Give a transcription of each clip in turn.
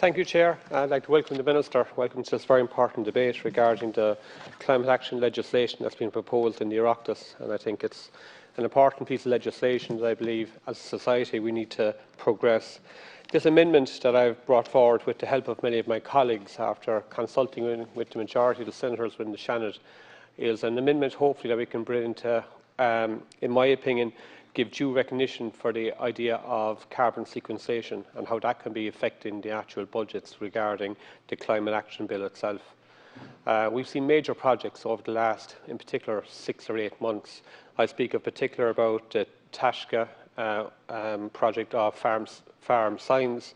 Thank you, Chair. I'd like to welcome the Minister. Welcome to this very important debate regarding the climate action legislation that's been proposed in the Oireachtas. And I think it's an important piece of legislation that I believe, as a society, we need to progress. This amendment that I've brought forward with the help of many of my colleagues after consulting with the majority of the senators within the Seanad is an amendment, hopefully, that we can bring to, in my opinion, give due recognition for the idea of carbon sequestration and how that can be affecting the actual budgets regarding the climate action bill itself. We've seen major projects over the last, in particular, 6 or 8 months. I speak in particular about the Tashka project of Farm Science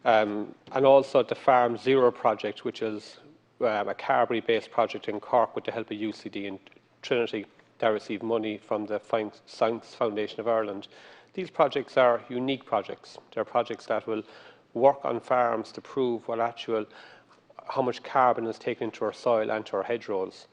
and also the Farm Zero project, which is a Carberry-based project in Cork with the help of UCD and Trinity that receive money from the Science Foundation of Ireland. These projects are unique projects. They're projects that will work on farms to prove how much carbon is taken into our soil and to our hedgerows.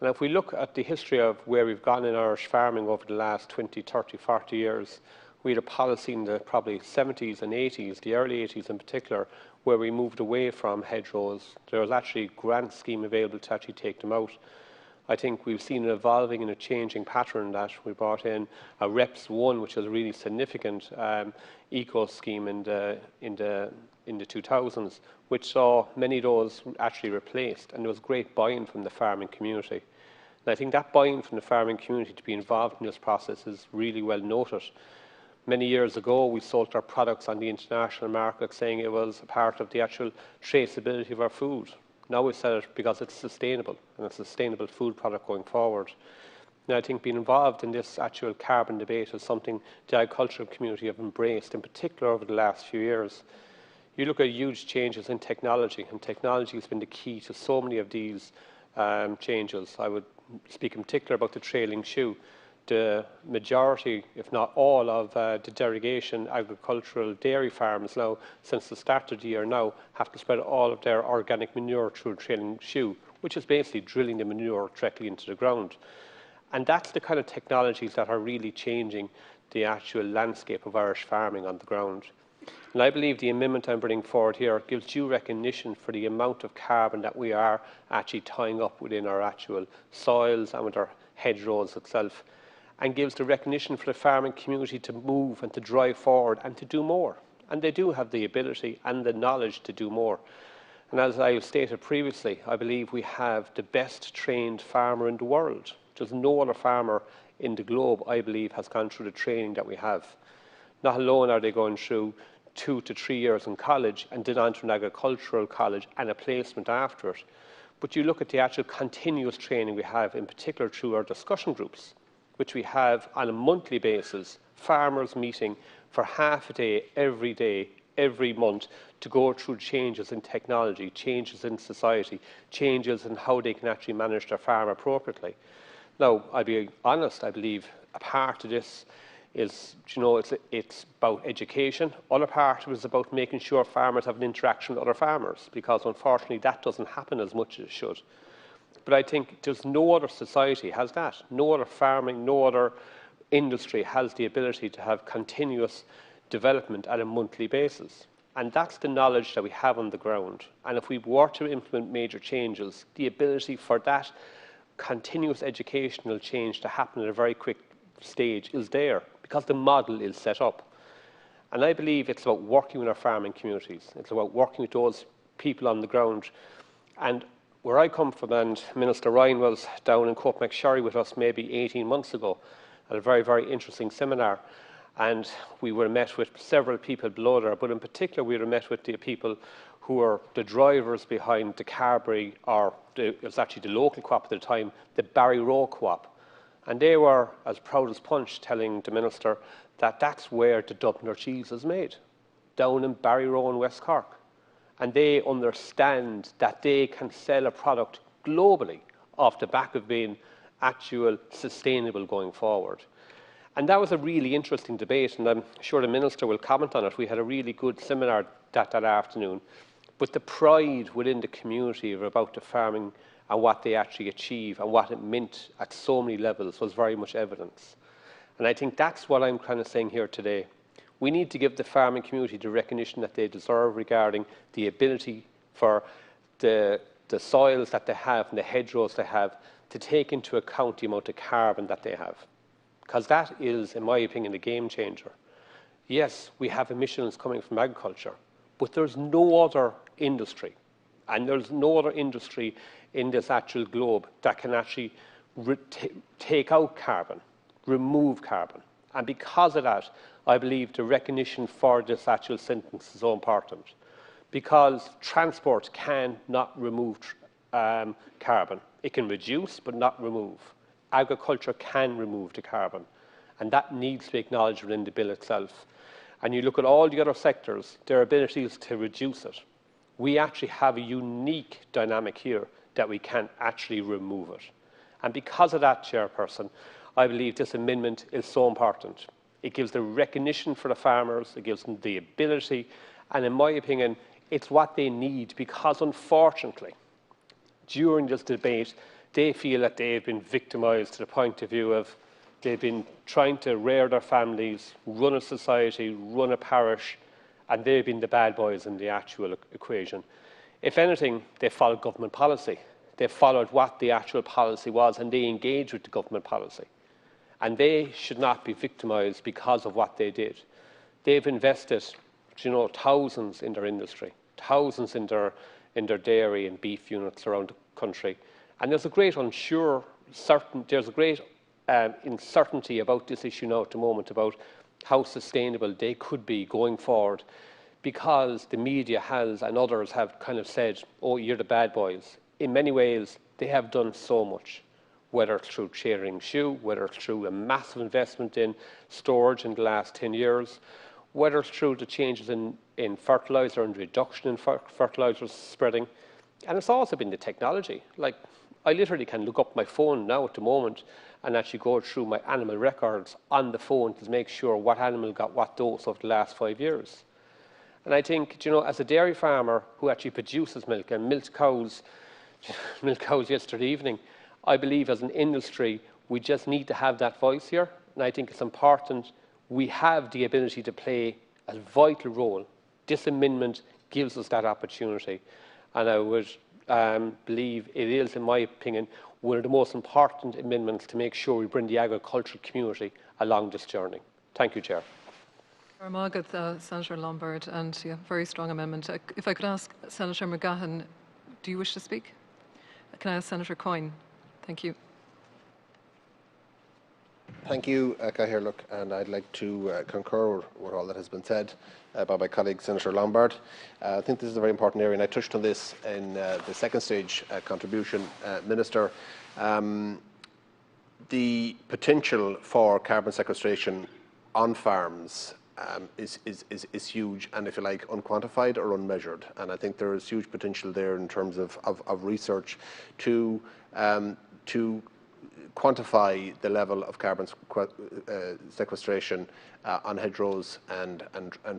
And if we look at the history of where we've gone in Irish farming over the last 20, 30, 40 years, we had a policy in the probably 70s and 80s, the early 80s in particular, where we moved away from hedgerows. There was actually a grant scheme available to actually take them out. I think we've seen an evolving and a changing pattern that we brought in a REPS 1, which is a really significant eco scheme in the 2000s, which saw many of those actually replaced, and there was great buy-in from the farming community. And I think that buy-in from the farming community to be involved in this process is really well noted. Many years ago, we sold our products on the international market saying it was a part of the actual traceability of our food. Now we sell it because it's sustainable, and it's a sustainable food product going forward. Now, I think being involved in this actual carbon debate is something the agricultural community have embraced, in particular over the last few years. You look at huge changes in technology, and technology has been the key to so many of these changes. I would speak in particular about the trailing shoe. The majority, if not all, of the derogation agricultural dairy farms now, since the start of the year now, have to spread all of their organic manure through a trailing shoe, which is basically drilling the manure directly into the ground. And that's the kind of technologies that are really changing the actual landscape of Irish farming on the ground. And I believe the amendment I'm bringing forward here gives due recognition for the amount of carbon that we are actually tying up within our actual soils and with our hedgerows itself, and gives the recognition for the farming community to move and to drive forward and to do more. And they do have the ability and the knowledge to do more. And as I have stated previously, I believe we have the best trained farmer in the world. There's no other farmer in the globe, I believe, has gone through the training that we have. Not alone are they going through 2 to 3 years in college and then on to an agricultural college and a placement after it, but you look at the actual continuous training we have, in particular through our discussion groups, which we have on a monthly basis, farmers meeting for half a day, every month, to go through changes in technology, changes in society, changes in how they can actually manage their farm appropriately. Now, I'll be honest, I believe a part of this is, it's about education. Other part of it is about making sure farmers have an interaction with other farmers, because unfortunately that doesn't happen as much as it should. But I think there's no other society has that. No other farming, no other industry has the ability to have continuous development at a monthly basis. And that's the knowledge that we have on the ground. And if we were to implement major changes, the ability for that continuous educational change to happen at a very quick stage is there, because the model is set up. And I believe it's about working with our farming communities. It's about working with those people on the ground. And where I come from, and Minister Ryan was down in Cope-McSherry with us maybe 18 months ago at a very, very interesting seminar, and we were met with several people below there, but in particular we were met with the people who were the drivers behind the Carberry, it was actually the local co-op at the time, the Barry Row co-op. And they were as proud as punch telling the Minister that that's where the Dubliner cheese is made, down in Barry Row in West Cork. And they understand that they can sell a product globally off the back of being actual sustainable going forward. And that was a really interesting debate, and I'm sure the Minister will comment on it. We had a really good seminar that afternoon. But the pride within the community about the farming and what they actually achieve and what it meant at so many levels was very much evidence. And I think that's what I'm kind of saying here today. We need to give the farming community the recognition that they deserve regarding the ability for the soils that they have and the hedgerows they have to take into account the amount of carbon that they have. Because that is, in my opinion, a game changer. Yes, we have emissions coming from agriculture, but there's no other industry, and there's no other industry in this actual globe that can actually take out carbon, remove carbon. And because of that, I believe the recognition for this actual sentence is so important. Because transport cannot remove carbon. It can reduce, but not remove. Agriculture can remove the carbon, and that needs to be acknowledged within the bill itself. And you look at all the other sectors, their abilities to reduce it. We actually have a unique dynamic here that we can actually remove it. And because of that, Chairperson, I believe this amendment is so important. It gives the recognition for the farmers, it gives them the ability, and in my opinion, it's what they need, because unfortunately, during this debate, they feel that they've been victimised to the point of view of they've been trying to rear their families, run a society, run a parish, and they've been the bad boys in the actual equation. If anything, they followed government policy. They followed what the actual policy was, and they engaged with the government policy. And they should not be victimised because of what they did. They've invested, thousands in their industry, thousands in their dairy and beef units around the country. And there's a great uncertainty about this issue now at the moment, about how sustainable they could be going forward, because the media has and others have kind of said, oh, you're the bad boys. In many ways, they have done so much, whether it's through chairing shoe, whether it's through a massive investment in storage in the last 10 years, whether it's through the changes in fertiliser and reduction in fertiliser spreading. And it's also been the technology. Like, I literally can look up my phone now at the moment and actually go through my animal records on the phone to make sure what animal got what dose over the last 5 years. And I think, as a dairy farmer who actually produces milk and milked cows yesterday evening, I believe as an industry, we just need to have that voice here. And I think it's important we have the ability to play a vital role. This amendment gives us that opportunity. And I would believe it is, in my opinion, one of the most important amendments to make sure we bring the agricultural community along this journey. Thank you, Chair. Senator Lombard, and very strong amendment. If I could ask Senator McGahan, do you wish to speak? Can I ask Senator Coyne? Thank you. Thank you, Cathaoirleach, and I'd like to concur with all that has been said by my colleague Senator Lombard. I think this is a very important area, and I touched on this in the second stage contribution, Minister. The potential for carbon sequestration on farms is huge, and if you like, unquantified or unmeasured. And I think there is huge potential there in terms of research to quantify the level of carbon sequestration on hedgerows and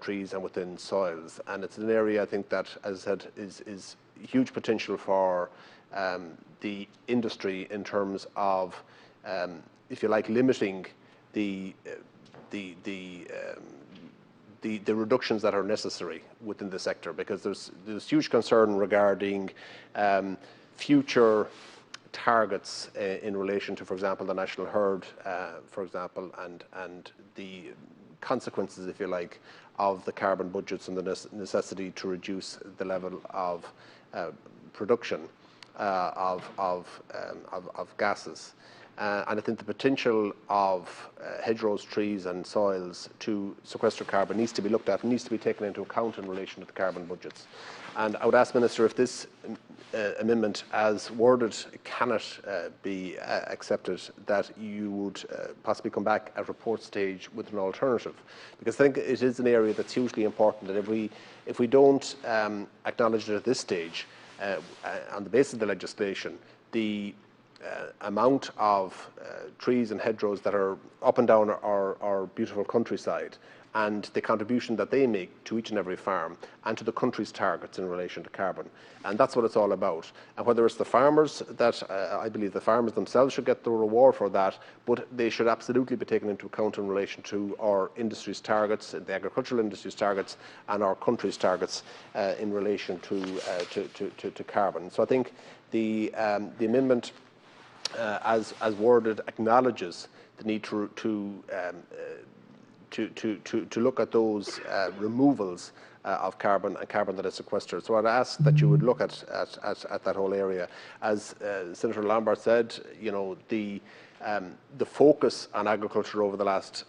trees and within soils. And it's an area, I think, that, as I said, is huge potential for the industry in terms of, if you like, limiting the reductions that are necessary within the sector, because there's huge concern regarding future targets in relation to, for example, the national herd, for example, and the consequences, if you like, of the carbon budgets and the necessity to reduce the level of production of gases. And I think the potential of hedgerows, trees and soils to sequester carbon needs to be looked at and needs to be taken into account in relation to the carbon budgets. And I would ask, Minister, if this amendment as worded cannot be accepted, that you would possibly come back at report stage with an alternative. Because I think it is an area that's hugely important, that if we don't acknowledge it at this stage, on the basis of the legislation, the amount of trees and hedgerows that are up and down our beautiful countryside, and the contribution that they make to each and every farm and to the country's targets in relation to carbon. And that's what it's all about. And whether it's the farmers, that I believe the farmers themselves should get the reward for that, but they should absolutely be taken into account in relation to our industry's targets, the agricultural industry's targets, and our country's targets in relation to carbon. So I think the amendment, as worded, acknowledges the need to look at those removals of carbon and carbon that is sequestered. So I'd ask that you would look at that whole area. As Senator Lombard said, you know, the focus on agriculture over the last,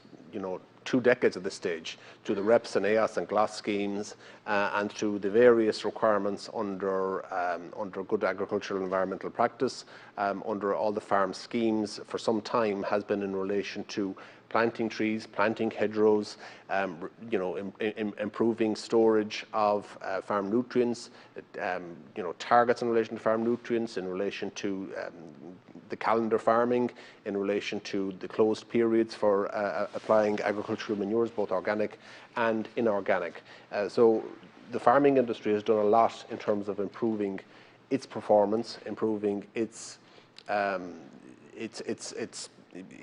2 decades at this stage, to the REPS and EAS and GLAS schemes, and to the various requirements under good agricultural environmental practice, under all the farm schemes for some time, has been in relation to planting trees, planting hedgerows, improving storage of farm nutrients, targets in relation to farm nutrients, in relation to the calendar farming, in relation to the closed periods for applying agricultural manures, both organic and inorganic. So the farming industry has done a lot in terms of improving its performance, improving its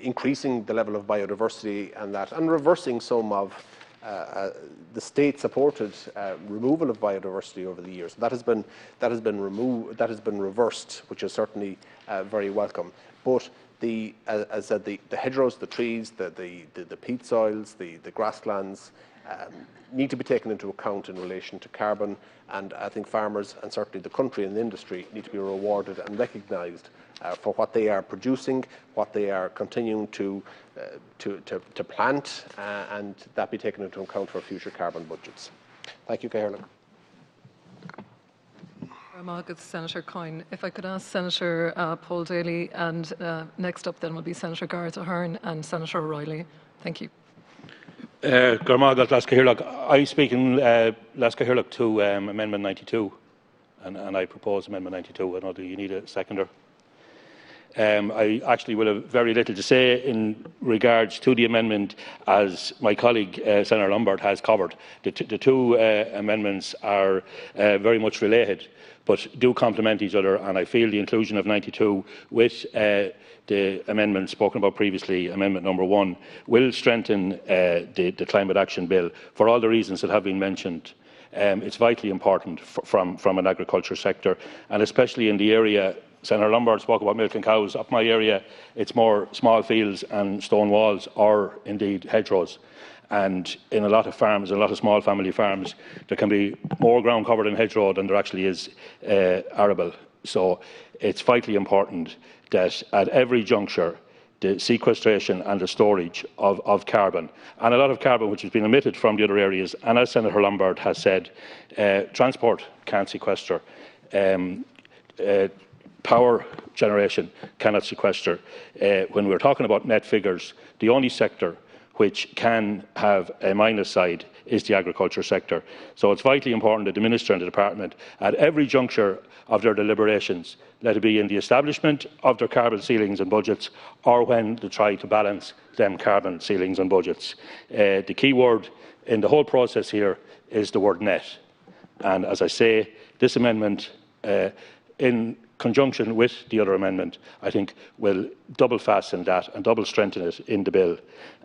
increasing the level of biodiversity and reversing some of the state-supported removal of biodiversity over the years. That has been reversed, which is certainly very welcome. But as I said, the hedgerows, the trees, the peat soils, the grasslands need to be taken into account in relation to carbon, and I think farmers and certainly the country and the industry need to be rewarded and recognised for what they are producing, what they are continuing to plant, and that be taken into account for future carbon budgets. Thank you, Caoirleach. Senator Coyne. If I could ask Senator Paul Daly, and next up then will be Senator Gareth Ahern and Senator O'Reilly. Thank you. I speak in Lascahirlock to Amendment 92, and I propose Amendment 92. I know that you need a seconder. I actually will have very little to say in regards to the amendment, as my colleague Senator Lombard has covered. The two amendments are very much related, but do complement each other, and I feel the inclusion of 92 with the amendment spoken about previously, Amendment number 1, will strengthen the Climate Action Bill for all the reasons that have been mentioned. It's vitally important from an agriculture sector, and especially in the area. Senator Lombard spoke about milking cows. Up my area, it's more small fields and stone walls, or indeed hedgerows. And in a lot of farms, a lot of small family farms, there can be more ground covered in hedgerow than there actually is arable. So it's vitally important that at every juncture, the sequestration and the storage of carbon, and a lot of carbon which has been emitted from the other areas, and as Senator Lombard has said, transport can't sequester. Power generation cannot sequester. When we're talking about net figures, the only sector which can have a minus side is the agriculture sector. So it's vitally important that the Minister and the Department, at every juncture of their deliberations, let it be in the establishment of their carbon ceilings and budgets, or when they try to balance them carbon ceilings and budgets. The key word in the whole process here is the word net. And as I say, this amendment, in conjunction with the other amendment, I think will double fasten that and double strengthen it in the bill.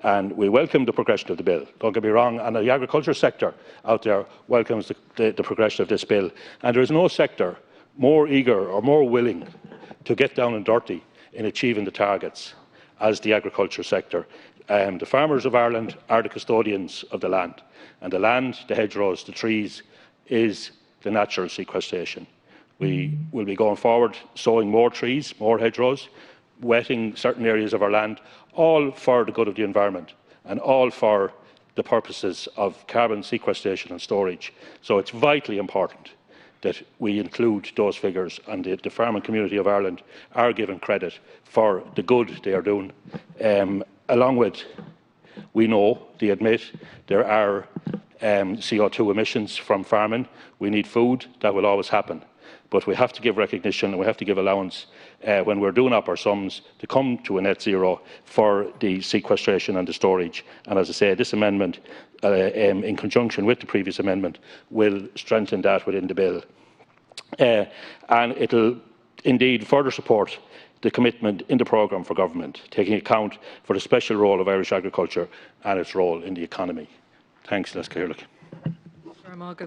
And we welcome the progression of the bill. Don't get me wrong, and the agriculture sector out there welcomes the progression of this bill. And there is no sector more eager or more willing to get down and dirty in achieving the targets as the agriculture sector. The farmers of Ireland are the custodians of the land. And the land, the hedgerows, the trees, is the natural sequestration. We will be going forward sowing more trees, more hedgerows, wetting certain areas of our land, all for the good of the environment and all for the purposes of carbon sequestration and storage. So it's vitally important that we include those figures, and the farming community of Ireland are given credit for the good they are doing. Along with, we know, they admit, there are CO2 emissions from farming. We need food. That will always happen. but we have to give recognition and we have to give allowance when we're doing up our sums to come to a net zero for the sequestration and the storage. And as I say, this amendment, in conjunction with the previous amendment, will strengthen that within the bill. And it will indeed further support the commitment in the programme for government, taking account for the special role of Irish agriculture and its role in the economy. Thanks, Seamus Éaireann.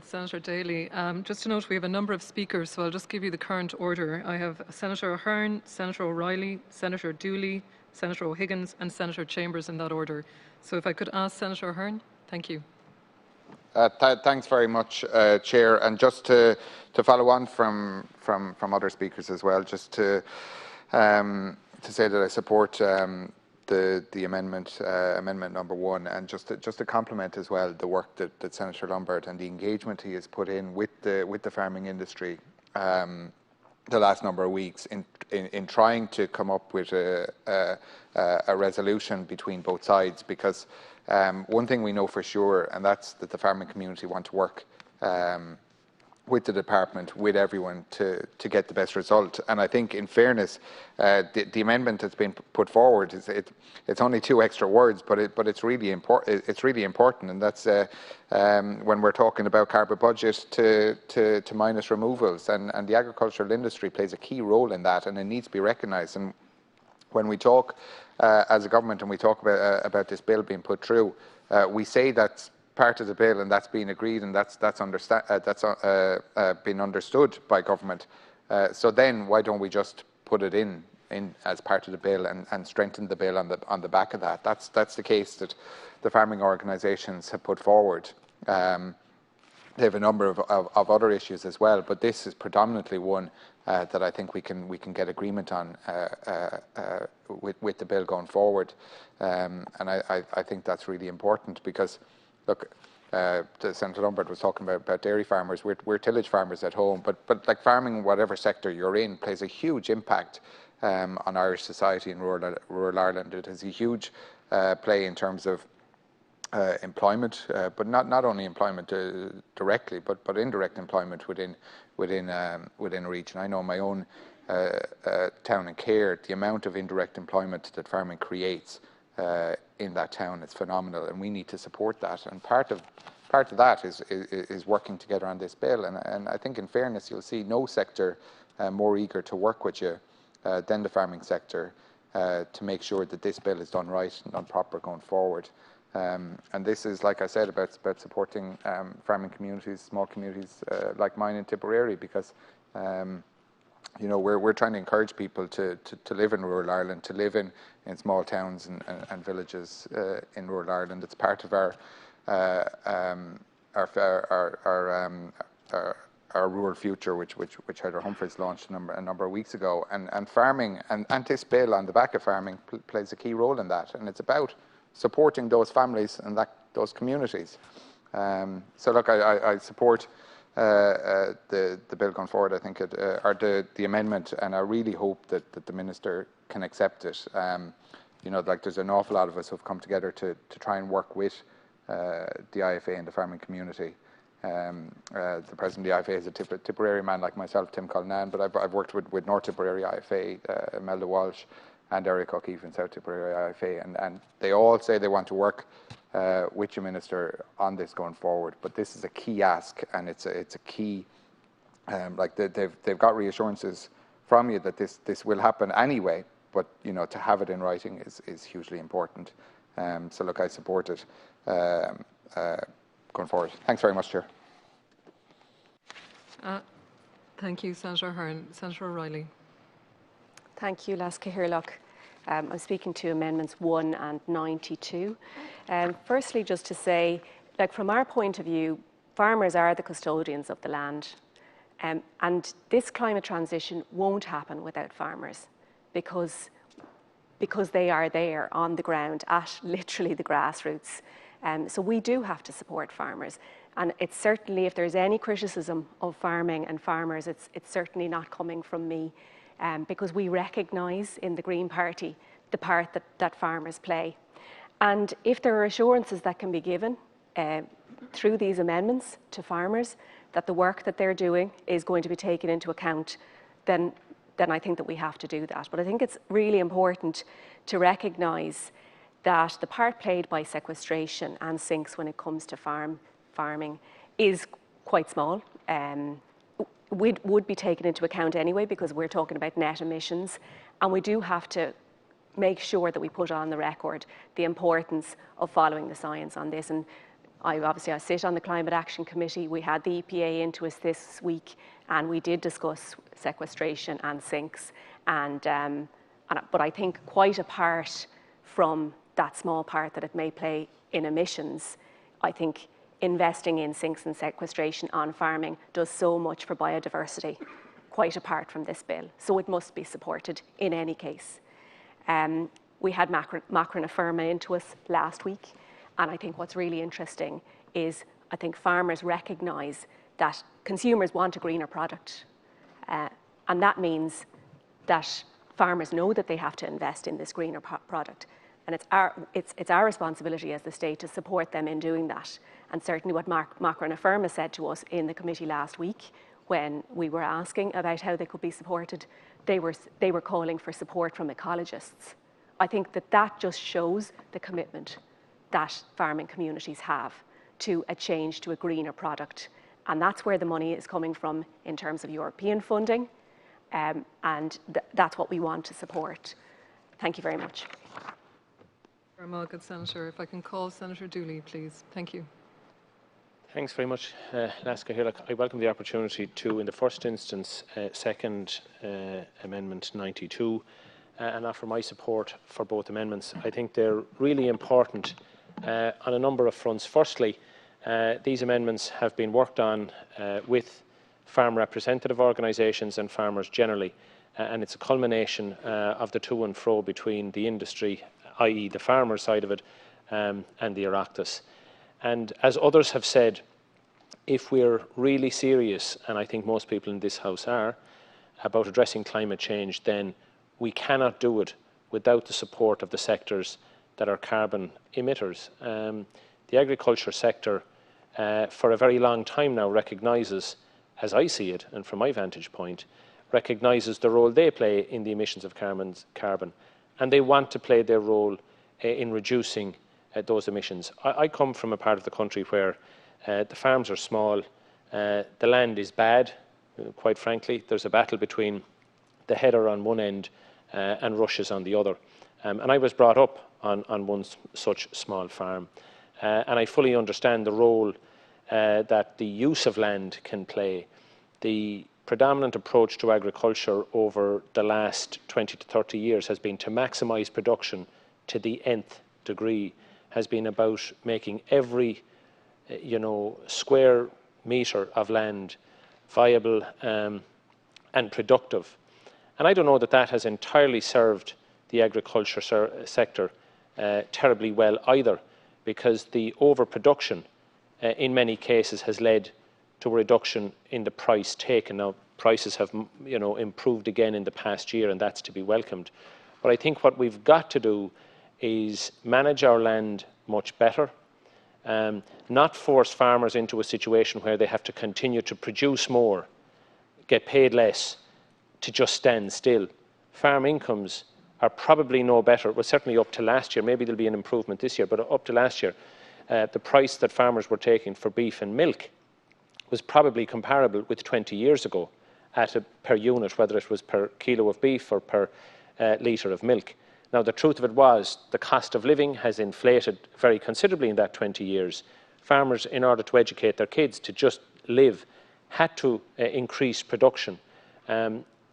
Senator Daly. Just to note, we have a number of speakers, so I'll just give you the current order. I have Senator Ahern, Senator O'Reilly, Senator Dooley, Senator O'Higgins and Senator Chambers in that order. So if I could ask Senator Ahern. Thank you. Thanks very much, Chair. And just to follow on from other speakers as well, just to say that I support the amendment, amendment number 1, and just to compliment as well the work that Senator Lombard and the engagement he has put in with the farming industry the last number of weeks in trying to come up with a resolution between both sides, because one thing we know for sure, and that's that the farming community want to work with the department, with everyone to get the best result. And I think, in fairness, the amendment that's been put forward it's only 2 extra words, but it's really important. It's really important, and that's when we're talking about carbon budget to minus removals, and the agricultural industry plays a key role in that, and it needs to be recognised. And when we talk as a government and we talk about this bill being put through, we say that's part of the bill and that's been agreed and that's been understood by government. So then why don't we just put it in as part of the bill and strengthen the bill on the back of that? That's the case that the farming organisations have put forward. They have a number of other issues as well, but this is predominantly one that I think we can get agreement on with the bill going forward, and I think that's really important because, look, Senator Lombard was talking about dairy farmers. We're tillage farmers at home, but like farming, whatever sector you're in, plays a huge impact on Irish society and rural Ireland. It has a huge play in terms of employment, but not only employment directly, but indirect employment within a region. I know my own town in Cahir, the amount of indirect employment that farming creates in that town is phenomenal, and we need to support that. And part of that is working together on this bill. And I think, in fairness, you'll see no sector more eager to work with you than the farming sector to make sure that this bill is done right and done proper going forward. And this is, like I said, about supporting farming communities, small communities like mine in Tipperary, because you know, we're trying to encourage people to live in rural Ireland, to live in small towns and villages in rural Ireland. It's part of our rural future, which Heather Humphreys launched a number of weeks ago. And farming and this bill on the back of farming plays a key role in that. And it's about supporting those families and those communities. So look, I support the bill going forward. I think or the amendment, and I really hope that the Minister can accept it. You know, like, there's an awful lot of us who've come together to try and work with the IFA and the farming community. The President of the IFA is a Tipperary man like myself, Tim Cullinan, but I've worked with North Tipperary IFA, Imelda Walsh, and Eric O'Keefe in South Tipperary IFA, and they all say they want to work with your Minister on this going forward. But this is a key ask, and it's a key. Like, they've got reassurances from you that this will happen anyway. But you know, to have it in writing is hugely important. So look, I support it going forward. Thanks very much, Chair. Thank you, Senator Ahern. Senator O'Reilly. Thank you, Seamus Éaireann. I'm speaking to Amendments 1 and 92. Firstly, just to say, like, from our point of view, farmers are the custodians of the land. And this climate transition won't happen without farmers, because they are there on the ground at literally the grassroots. So we do have to support farmers. And it's certainly, if there's any criticism of farming and farmers, it's certainly not coming from me. Because we recognise in the Green Party the part that farmers play. And if there are assurances that can be given through these amendments to farmers that the work that they're doing is going to be taken into account, then I think that we have to do that. But I think it's really important to recognise that the part played by sequestration and sinks when it comes to farming is quite small. Would be taken into account anyway, because we're talking about net emissions, and we do have to make sure that we put on the record the importance of following the science on this. And I sit on the Climate Action Committee. We had the EPA into us this week, and we did discuss sequestration and sinks. But I think quite apart from that small part that it may play in emissions, I think investing in sinks and sequestration on farming does so much for biodiversity, quite apart from this bill. So it must be supported in any case. We had Macron Affirma into us last week, and I think what's really interesting is I think farmers recognise that consumers want a greener product, and that means that farmers know that they have to invest in this greener product, and it's our responsibility as the state to support them in doing that. And certainly what Macron Affirma said to us in the committee last week, when we were asking about how they could be supported, they were calling for support from ecologists. I think that just shows the commitment that farming communities have to a change to a greener product. And that's where the money is coming from in terms of European funding. And that's what we want to support. Thank you very much. Good Senator. If I can call Senator Dooley, please. Thank you. Thanks very much, Seanad Éaireann. I welcome the opportunity to, in the first instance, second Amendment 92 and offer my support for both amendments. I think they're really important on a number of fronts. Firstly, these amendments have been worked on with farm representative organisations and farmers generally, and it's a culmination of the to and fro between the industry, i.e. the farmer side of it, and the Oireachtas. And as others have said, if we're really serious, and I think most people in this House are, about addressing climate change, then we cannot do it without the support of the sectors that are carbon emitters. The agriculture sector, for a very long time now, recognises, as I see it, and from my vantage point, recognises the role they play in the emissions of carbon, and they want to play their role in reducing those emissions. I come from a part of the country where the farms are small, the land is bad, quite frankly. There's a battle between the header on one end and rushes on the other. And I was brought up on one such small farm. And I fully understand the role that the use of land can play. The predominant approach to agriculture over the last 20 to 30 years has been to maximise production to the nth degree, has been about making every square metre of land viable and productive. And I don't know that that has entirely served the agriculture sector terribly well either, because the overproduction in many cases has led to a reduction in the price taken. Now, prices have improved again in the past year, and that's to be welcomed. But I think what we've got to do is manage our land much better, not force farmers into a situation where they have to continue to produce more, get paid less, to just stand still. Farm incomes are probably no better. Well, certainly up to last year. Maybe there'll be an improvement this year, but up to last year, the price that farmers were taking for beef and milk was probably comparable with 20 years ago per unit, whether it was per kilo of beef or per litre of milk. Now, the truth of it was the cost of living has inflated very considerably in that 20 years. Farmers, in order to educate their kids to just live, had to increase production,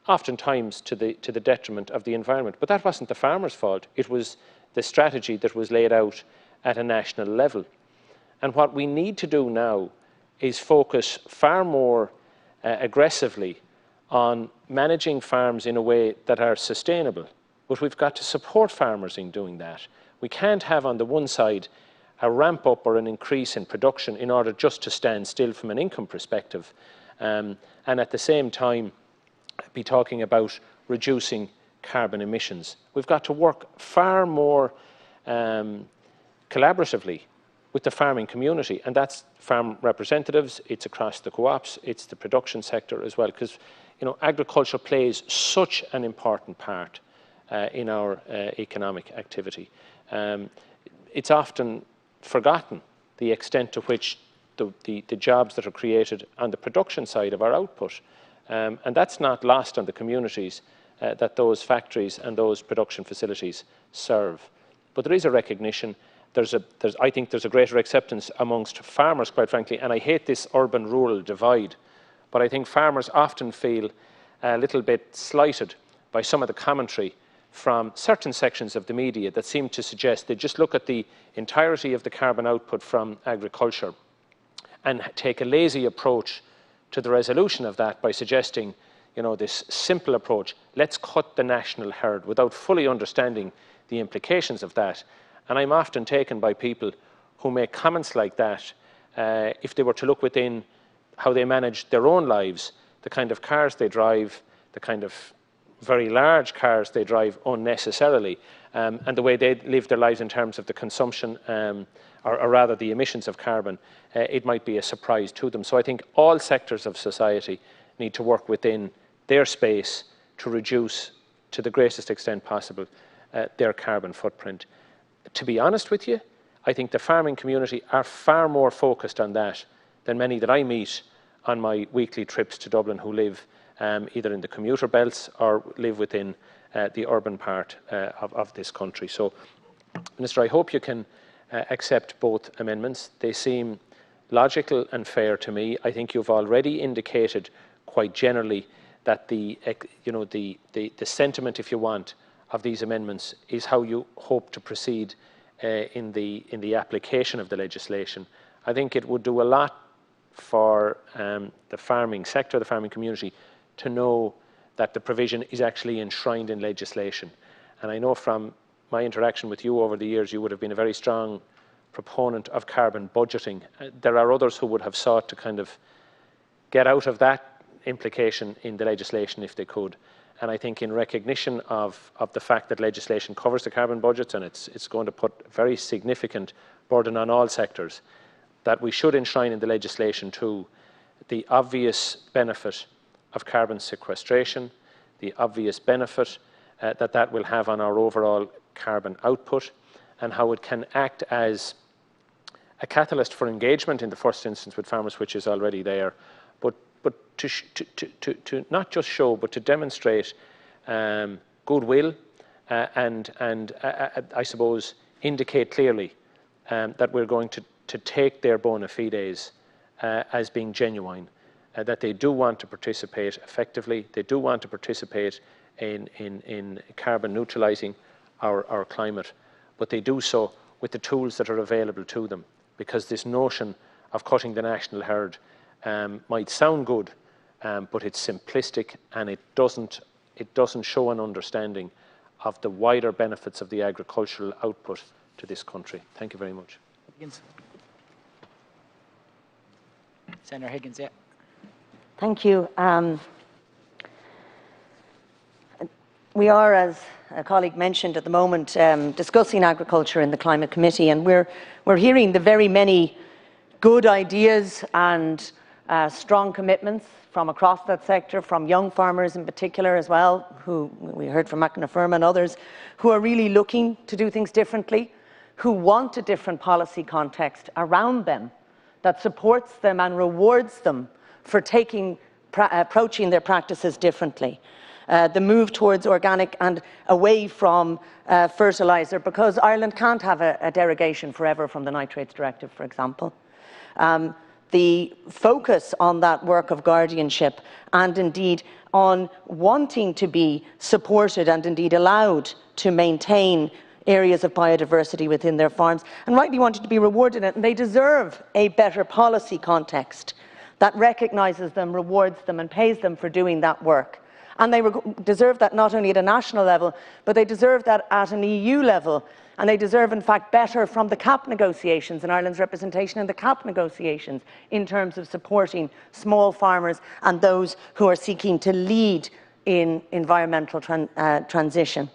oftentimes to the detriment of the environment. But that wasn't the farmer's fault. It was the strategy that was laid out at a national level. And what we need to do now is focus far more aggressively on managing farms in a way that are sustainable. But we've got to support farmers in doing that. We can't have on the one side a ramp up or an increase in production in order just to stand still from an income perspective, and at the same time be talking about reducing carbon emissions. We've got to work far more collaboratively with the farming community, and that's farm representatives, it's across the co-ops, it's the production sector as well, because agriculture plays such an important part in our economic activity. It's often forgotten the extent to which the jobs that are created on the production side of our output, and that's not lost on the communities that those factories and those production facilities serve. But there is a recognition. I think there's a greater acceptance amongst farmers, quite frankly, and I hate this urban-rural divide, but I think farmers often feel a little bit slighted by some of the commentary from certain sections of the media that seem to suggest they just look at the entirety of the carbon output from agriculture and take a lazy approach to the resolution of that by suggesting, this simple approach, let's cut the national herd, without fully understanding the implications of that. And I'm often taken by people who make comments like that, if they were to look within how they manage their own lives, the kind of cars they drive, the kind of very large cars they drive unnecessarily, and the way they live their lives in terms of the consumption, or rather the emissions of carbon, it might be a surprise to them. So I think all sectors of society need to work within their space to reduce, to the greatest extent possible, their carbon footprint. To be honest with you, I think the farming community are far more focused on that than many that I meet on my weekly trips to Dublin who live either in the commuter belts or live within the urban part of this country. So, Minister, I hope you can accept both amendments. They seem logical and fair to me. I think you've already indicated quite generally that the sentiment, if you want, of these amendments is how you hope to proceed in the application of the legislation. I think it would do a lot for the farming sector, the farming community, to know that the provision is actually enshrined in legislation. And I know from my interaction with you over the years, you would have been a very strong proponent of carbon budgeting. There are others who would have sought to kind of get out of that implication in the legislation if they could. And I think in recognition of the fact that legislation covers the carbon budgets and it's going to put a very significant burden on all sectors, that we should enshrine in the legislation too the obvious benefit of carbon sequestration, the obvious benefit that will have on our overall carbon output, and how it can act as a catalyst for engagement in the first instance with farmers, which is already there, but to not just show, but to demonstrate goodwill and I suppose indicate clearly that we're going to take their bona fides as being genuine, that they do want to participate effectively, they do want to participate in carbon neutralising our climate, but they do so with the tools that are available to them, because this notion of cutting the national herd might sound good, but it's simplistic and it doesn't show an understanding of the wider benefits of the agricultural output to this country. Thank you very much. Higgins. Senator Higgins, yeah. Thank you. We are, as a colleague mentioned at the moment, discussing agriculture in the Climate Committee, and we're hearing the very many good ideas and strong commitments from across that sector, from young farmers in particular as well, who we heard from McInerney and others, who are really looking to do things differently, who want a different policy context around them that supports them and rewards them for approaching their practices differently. The move towards organic and away from fertiliser, because Ireland can't have a derogation forever from the Nitrates Directive, for example. The focus on that work of guardianship and indeed on wanting to be supported and indeed allowed to maintain areas of biodiversity within their farms, and rightly wanted to be rewarded it, and they deserve a better policy context that recognises them, rewards them and pays them for doing that work. And they deserve that not only at a national level, but they deserve that at an EU level. And they deserve, in fact, better from the CAP negotiations and Ireland's representation in the CAP negotiations in terms of supporting small farmers and those who are seeking to lead in environmental transition.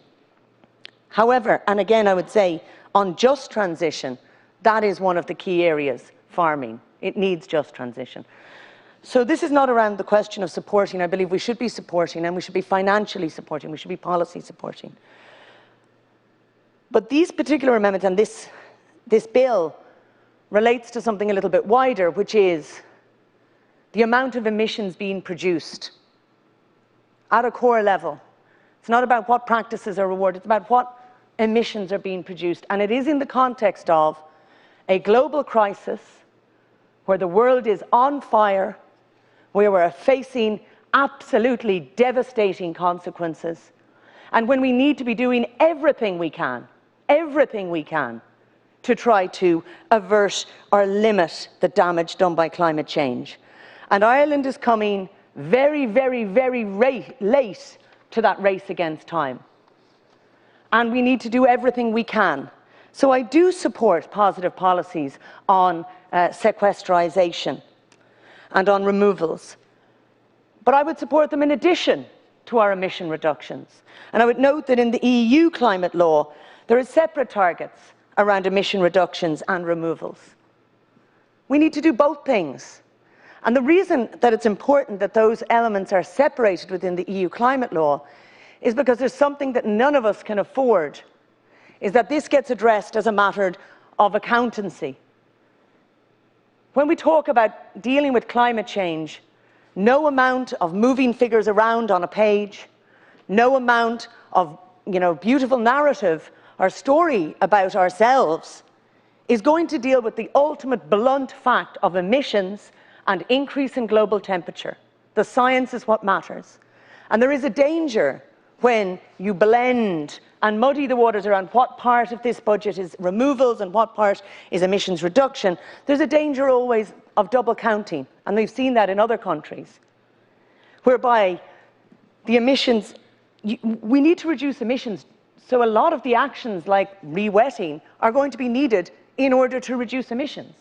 However, and again I would say, on just transition, That is one of the key areas, farming. It needs just transition. So this is not around the question of supporting. I believe we should be supporting, and we should be financially supporting, we should be policy supporting. But these particular amendments and this bill relates to something a little bit wider, which is the amount of emissions being produced at a core level. It's not about what practices are rewarded, it's about what emissions are being produced. And it is in the context of a global crisis where the world is on fire, where we're facing absolutely devastating consequences, and when we need to be doing everything we can to try to avert or limit the damage done by climate change. And Ireland is coming very, very, very late to that race against time. And we need to do everything we can. So I do support positive policies on sequestrisation and on removals. But I would support them in addition to our emission reductions. And I would note that in the EU climate law, there are separate targets around emission reductions and removals. We need to do both things. And the reason that it's important that those elements are separated within the EU climate law is because there's something that none of us can afford, is that this gets addressed as a matter of accountancy. When we talk about dealing with climate change, no amount of moving figures around on a page, no amount of beautiful narrative or story about ourselves is going to deal with the ultimate blunt fact of emissions and increase in global temperature. The science is what matters. And there is a danger when you blend and muddy the waters around what part of this budget is removals and what part is emissions reduction. There's a danger always of double counting, and we've seen that in other countries, whereby the emissions, we need to reduce emissions, so a lot of the actions like re-wetting are going to be needed in order to reduce emissions.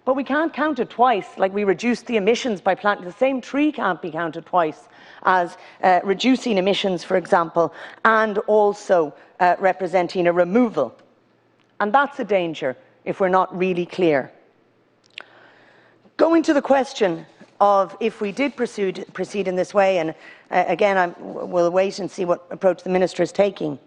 But we can't count it twice, like we reduced the emissions by planting. The same tree can't be counted twice as reducing emissions, for example, and also representing a removal. And that's a danger if we're not really clear. Going to the question of if we did proceed in this way, and again, we'll wait and see what approach the Minister is taking.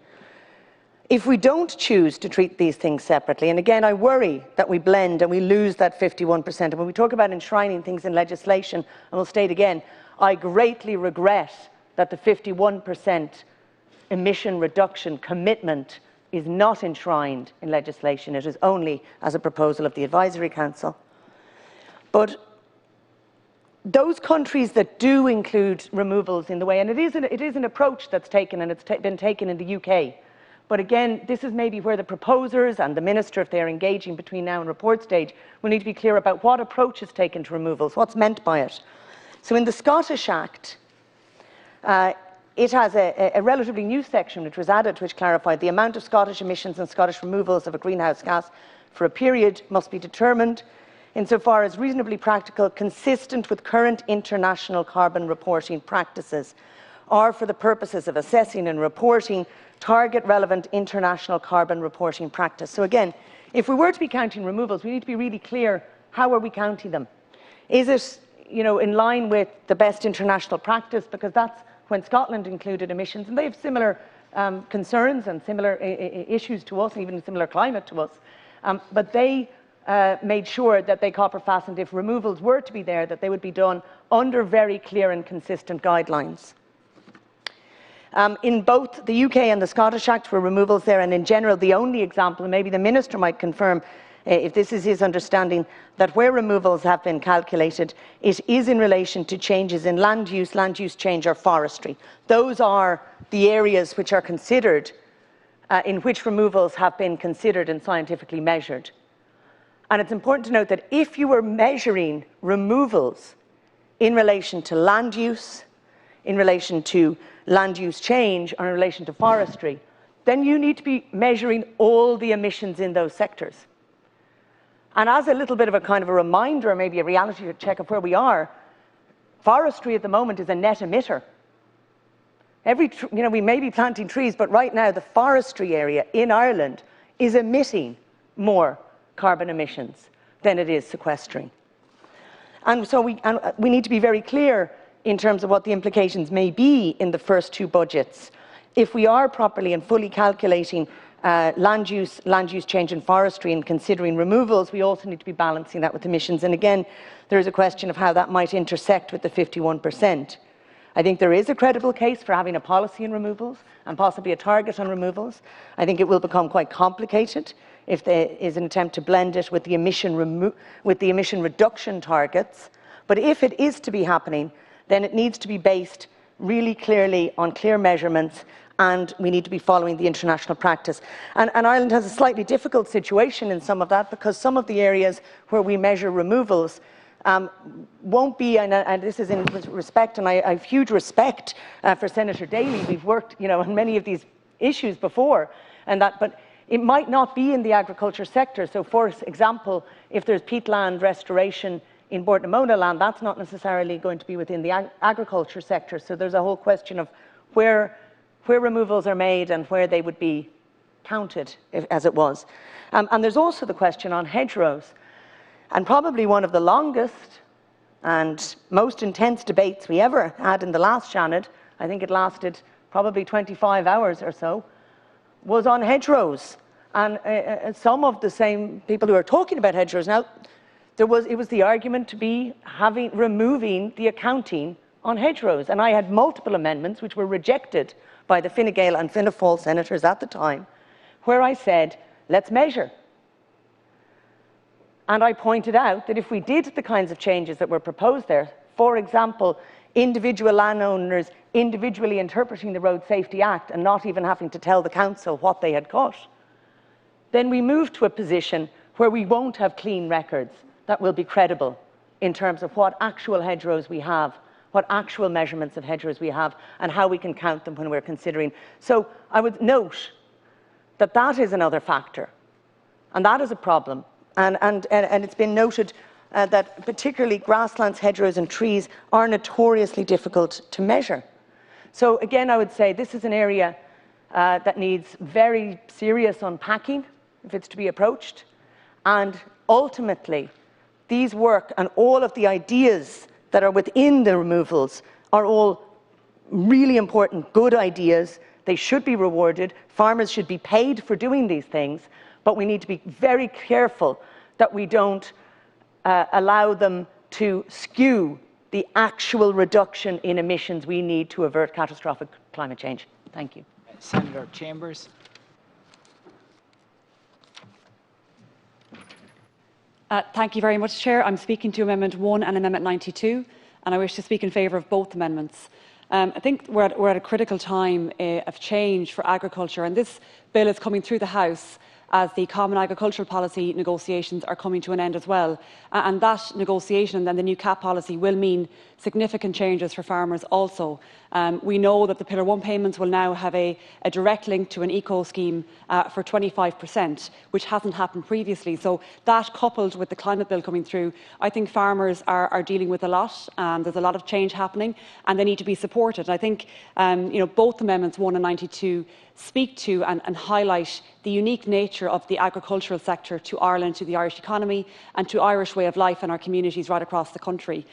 If we don't choose to treat these things separately, and again, I worry that we blend and we lose that 51%. And when we talk about enshrining things in legislation, and we'll state again, I greatly regret that the 51% emission reduction commitment is not enshrined in legislation. It is only as a proposal of the Advisory Council. But those countries that do include removals in the way, and it is an approach that's taken, and it's been taken in the UK. But again, this is maybe where the proposers and the Minister, if they're engaging between now and report stage, will need to be clear about what approach is taken to removals, what's meant by it. So in the Scottish Act, it has a relatively new section which was added, which clarified the amount of Scottish emissions and Scottish removals of a greenhouse gas for a period must be determined insofar as reasonably practical, consistent with current international carbon reporting practices, or for the purposes of assessing and reporting target-relevant international carbon reporting practice. So again, if we were to be counting removals, we need to be really clear, how are we counting them? Is it in line with the best international practice? Because that's when Scotland included emissions, and they have similar concerns and similar issues to us, even similar climate to us. But they made sure that they copper fastened, if removals were to be there, that they would be done under very clear and consistent guidelines. In both the UK and the Scottish Act were removals there, and in general the only example, and maybe the Minister might confirm if this is his understanding, that where removals have been calculated, it is in relation to changes in land use change or forestry. Those are the areas which are considered, in which removals have been considered and scientifically measured. And it's important to note that if you were measuring removals in relation to land use, in relation to land use change, or in relation to forestry, then you need to be measuring all the emissions in those sectors. And as a little bit of a kind of a reminder, or maybe a reality check of where we are, forestry at the moment is a net emitter. We may be planting trees, but right now the forestry area in Ireland is emitting more carbon emissions than it is sequestering. And so we need to be very clear in terms of what the implications may be in the first two budgets. If we are properly and fully calculating land use change in forestry and considering removals, we also need to be balancing that with emissions. And again, there is a question of how that might intersect with the 51%. I think there is a credible case for having a policy in removals and possibly a target on removals. I think it will become quite complicated if there is an attempt to blend it with the emission reduction targets. But if it is to be happening, then it needs to be based really clearly on clear measurements, and we need to be following the international practice. And Ireland has a slightly difficult situation in some of that, because some of the areas where we measure removals won't be, and this is in respect, and I have huge respect for Senator Daly. We've worked, on many of these issues before, but it might not be in the agriculture sector. So, for example, if there's peatland restoration in Bortnamona land, that's not necessarily going to be within the agriculture sector. So there's a whole question of where removals are made and where they would be counted, as it was. And there's also the question on hedgerows. And probably one of the longest and most intense debates we ever had in the last Seanad, I think it lasted probably 25 hours or so, was on hedgerows. And some of the same people who are talking about hedgerows now, it was the argument to be removing the accounting on hedgerows. And I had multiple amendments which were rejected by the Fine Gael and Fianna Fáil senators at the time, where I said, let's measure. And I pointed out that if we did the kinds of changes that were proposed there, for example, individual landowners individually interpreting the Road Safety Act and not even having to tell the council what they had cut, then we move to a position where we won't have clean records that will be credible in terms of what actual hedgerows we have, what actual measurements of hedgerows we have, and how we can count them when we're considering. So I would note that that is another factor, and that is a problem. And it's been noted that particularly grasslands, hedgerows and trees are notoriously difficult to measure. So again, I would say this is an area that needs very serious unpacking if it's to be approached. And ultimately, these work and all of the ideas that are within the removals are all really important, good ideas. They should be rewarded. Farmers should be paid for doing these things. But we need to be very careful that we don't allow them to skew the actual reduction in emissions we need to avert catastrophic climate change. Thank you. Senator Chambers. Thank you very much, Chair. I'm speaking to Amendment 1 and Amendment 92, and I wish to speak in favour of both amendments. I think we're at a critical time of change for agriculture, and this bill is coming through the House as the Common Agricultural Policy negotiations are coming to an end as well. And that negotiation and then the new CAP policy will mean significant changes for farmers also. We know that the Pillar 1 payments will now have a direct link to an eco scheme for 25%, which hasn't happened previously. So that, coupled with the climate bill coming through, I think farmers are dealing with a lot. There's a lot of change happening, and they need to be supported. I think both amendments 1 and 92 speak to and highlight the unique nature of the agricultural sector to Ireland, to the Irish economy and to Irish way of life in our communities right across the country.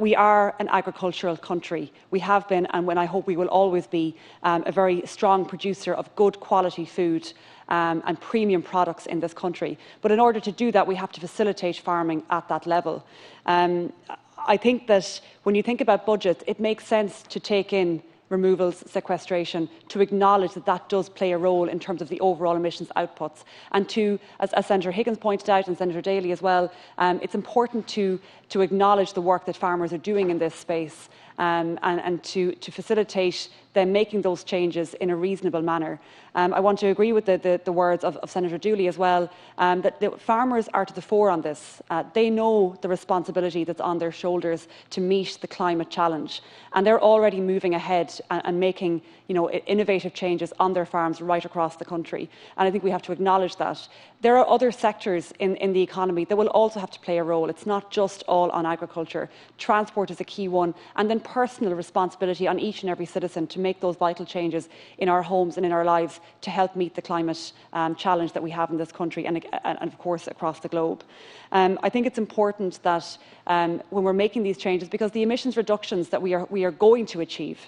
We are an agricultural country. We have been, and I hope we will always be, a very strong producer of good quality food and premium products in this country. But in order to do that, we have to facilitate farming at that level. I think that when you think about budgets, it makes sense to take in removals, sequestration, to acknowledge that that does play a role in terms of the overall emissions outputs. And to, as Senator Higgins pointed out and Senator Daly as well, it's important to acknowledge the work that farmers are doing in this space and to facilitate them making those changes in a reasonable manner. I want to agree with the words of Senator Dooley as well, that the farmers are to the fore on this. They know the responsibility that's on their shoulders to meet the climate challenge, and they're already moving ahead and making innovative changes on their farms right across the country. And I think we have to acknowledge that. There are other sectors in the economy that will also have to play a role. It's not just all on agriculture. Transport is a key one, and then personal responsibility on each and every citizen to make those vital changes in our homes and in our lives to help meet the climate challenge that we have in this country and of course across the globe. I think it's important that when we're making these changes, because the emissions reductions that we are going to achieve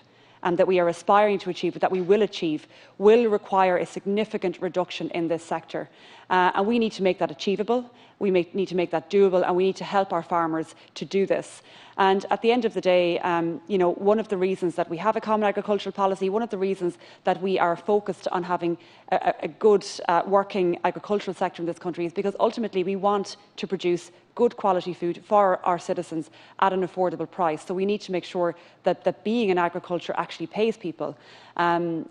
and that we are aspiring to achieve, but that we will achieve, will require a significant reduction in this sector. And we need to make that achievable, we need to make that doable, and we need to help our farmers to do this. And at the end of the day, one of the reasons that we have a common agricultural policy, one of the reasons that we are focused on having a good working agricultural sector in this country is because ultimately we want to produce good quality food for our citizens at an affordable price. So we need to make sure that being in agriculture actually pays people. And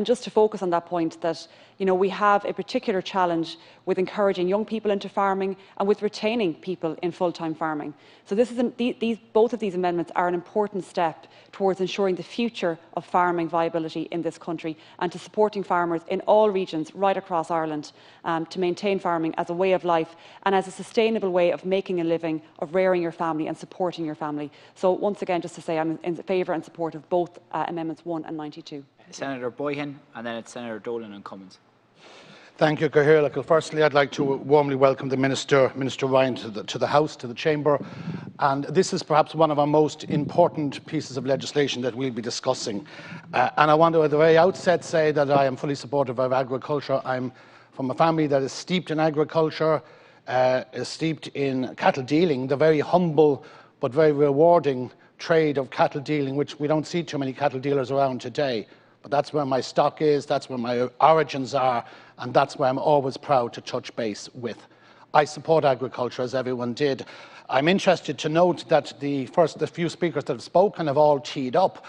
just to focus on that point, that we have a particular challenge with encouraging young people into farming and with retaining people in full-time farming. So both of these amendments are an important step towards ensuring the future of farming viability in this country and to supporting farmers in all regions right across Ireland to maintain farming as a way of life and as a sustainable way of making a living, of rearing your family and supporting your family. So once again, just to say I'm in favour and support of both Amendments 1 and 92. Senator Boyhan, and then it's Senator Dolan and Cummins. Thank you, Cathaoirleach. Firstly, I'd like to warmly welcome the Minister Ryan, to the House, to the Chamber. And this is perhaps one of our most important pieces of legislation that we'll be discussing. And I want to, at the very outset, say that I am fully supportive of agriculture. I'm from a family that is steeped in agriculture, is steeped in cattle dealing, the very humble but very rewarding trade of cattle dealing, which we don't see too many cattle dealers around today. But that's where my stock is, that's where my origins are, and that's where I'm always proud to touch base with. I support agriculture, as everyone did. I'm interested to note that the few speakers that have spoken have all teed up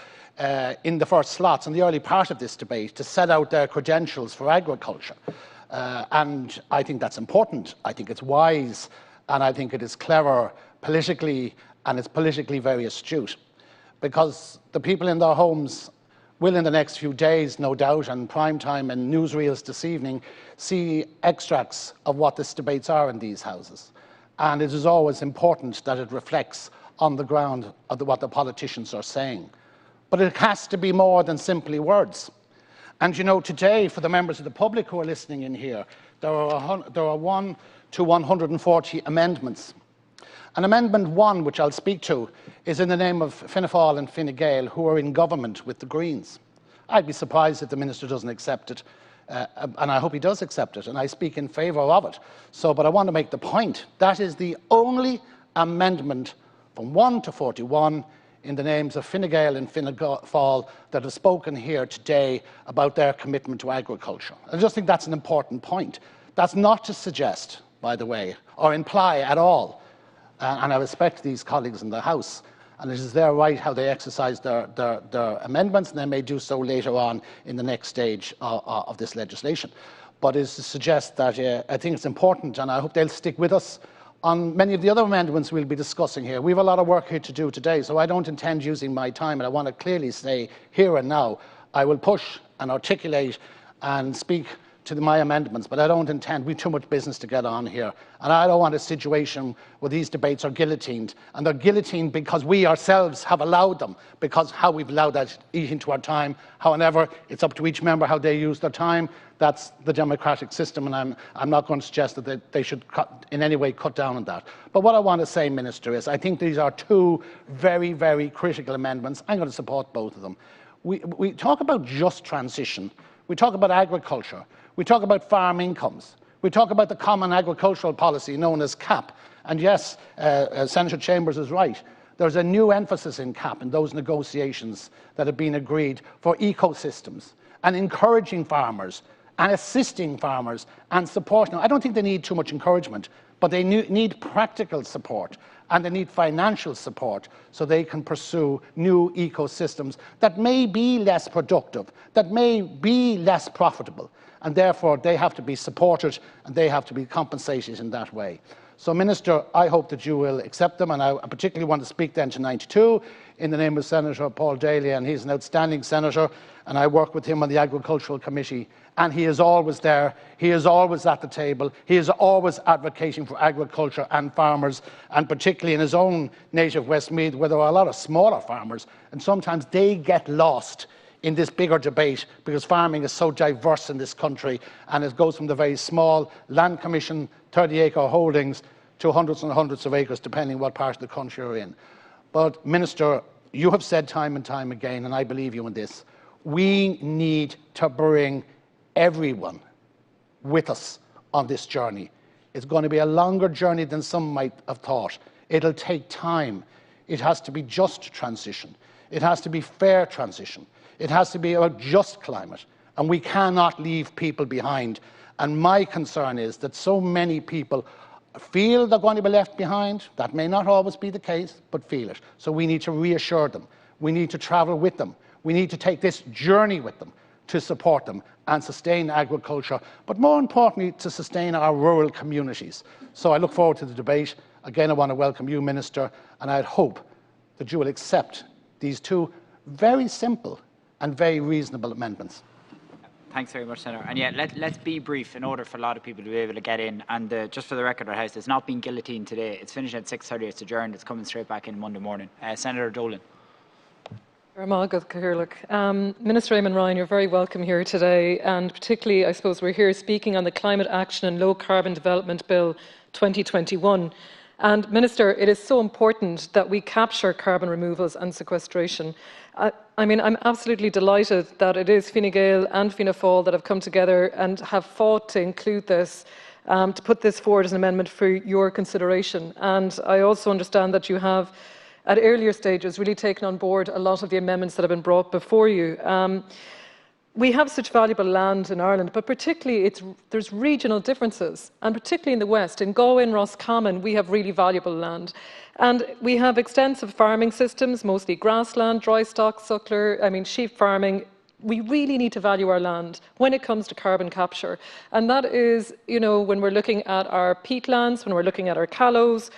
in the first slots in the early part of this debate to set out their credentials for agriculture. And I think that's important. I think it's wise, and I think it is clever politically, and it's politically very astute. Because the people in their homes will, in the next few days, no doubt, and prime time and newsreels this evening, see extracts of what these debates are in these houses. And it is always important that it reflects on the ground of what the politicians are saying. But it has to be more than simply words. And today, for the members of the public who are listening in here, there are 1 to 140 amendments. And Amendment 1, which I'll speak to, is in the name of Fianna Fáil and Fine Gael, who are in government with the Greens. I'd be surprised if the Minister doesn't accept it, and I hope he does accept it, and I speak in favour of it. But I want to make the point, that is the only amendment from 1 to 41 in the names of Fine Gael and Fianna Fáil that have spoken here today about their commitment to agriculture. I just think that's an important point. That's not to suggest, by the way, or imply at all, and I respect these colleagues in the House, and it is their right how they exercise their amendments, and they may do so later on in the next stage of this legislation. But it is to suggest that I think it's important, and I hope they'll stick with us on many of the other amendments we'll be discussing here. We have a lot of work here to do today, so I don't intend using my time, and I want to clearly say here and now, I will push and articulate and speak to my amendments, but I don't intend, we have too much business to get on here. And I don't want a situation where these debates are guillotined. And they're guillotined because we ourselves have allowed them, because how we've allowed that eat into our time. However, it's up to each member how they use their time. That's the democratic system, and I'm not going to suggest that they should in any way cut down on that. But what I want to say, Minister, is I think these are two very, very critical amendments. I'm going to support both of them. We talk about just transition. We talk about agriculture. We talk about farm incomes. We talk about the Common Agricultural Policy known as CAP. And yes, Senator Chambers is right. There's a new emphasis in CAP in those negotiations that have been agreed for ecosystems and encouraging farmers and assisting farmers and supporting them. I don't think they need too much encouragement, but they need practical support and they need financial support so they can pursue new ecosystems that may be less productive, that may be less profitable, and therefore they have to be supported and they have to be compensated in that way. So, Minister, I hope that you will accept them, and I particularly want to speak then to 92. in the name of Senator Paul Daly, and he's an outstanding senator, and I work with him on the Agricultural Committee, and he is always there, he is always at the table, he is always advocating for agriculture and farmers, and particularly in his own native Westmeath, where there are a lot of smaller farmers, and sometimes they get lost in this bigger debate because farming is so diverse in this country, and it goes from the very small land commission 30-acre holdings to hundreds and hundreds of acres, depending what part of the country you're in. But, Minister, you have said time and time again, and I believe you in this, we need to bring everyone with us on this journey. It's going to be a longer journey than some might have thought. It'll take time. It has to be just transition. It has to be fair transition. It has to be a just climate, and we cannot leave people behind. And my concern is that so many people feel they're going to be left behind. That may not always be the case, but feel it. So we need to reassure them. We need to travel with them. We need to take this journey with them to support them and sustain agriculture, but more importantly, to sustain our rural communities. So I look forward to the debate. Again, I want to welcome you, Minister, and I'd hope that you will accept these two very simple and very reasonable amendments. Thanks very much, Senator. And yeah, let's be brief in order for a lot of people to be able to get in. And just for the record, our House has not been guillotined today. It's finished at 6:30. It's adjourned. It's coming straight back in Monday morning. Senator Dolan. Minister Eamon Ryan, you're very welcome here today, and particularly, I suppose, we're here speaking on the Climate Action and Low Carbon Development Bill 2021. And Minister, it is so important that we capture carbon removals and sequestration. I mean, I'm absolutely delighted that it is Fine Gael and Fianna Fáil that have come together and have fought to include this, to put this forward as an amendment for your consideration. And I also understand that you have, at earlier stages, really taken on board a lot of the amendments that have been brought before you. We have such valuable land in Ireland, but particularly there's regional differences, and particularly in the west. In Galway and Roscommon, we have really valuable land. And we have extensive farming systems, mostly grassland, dry stock, suckler, sheep farming. We really need to value our land when it comes to carbon capture. And that is, when we're looking at our peatlands, when we're looking at our callows,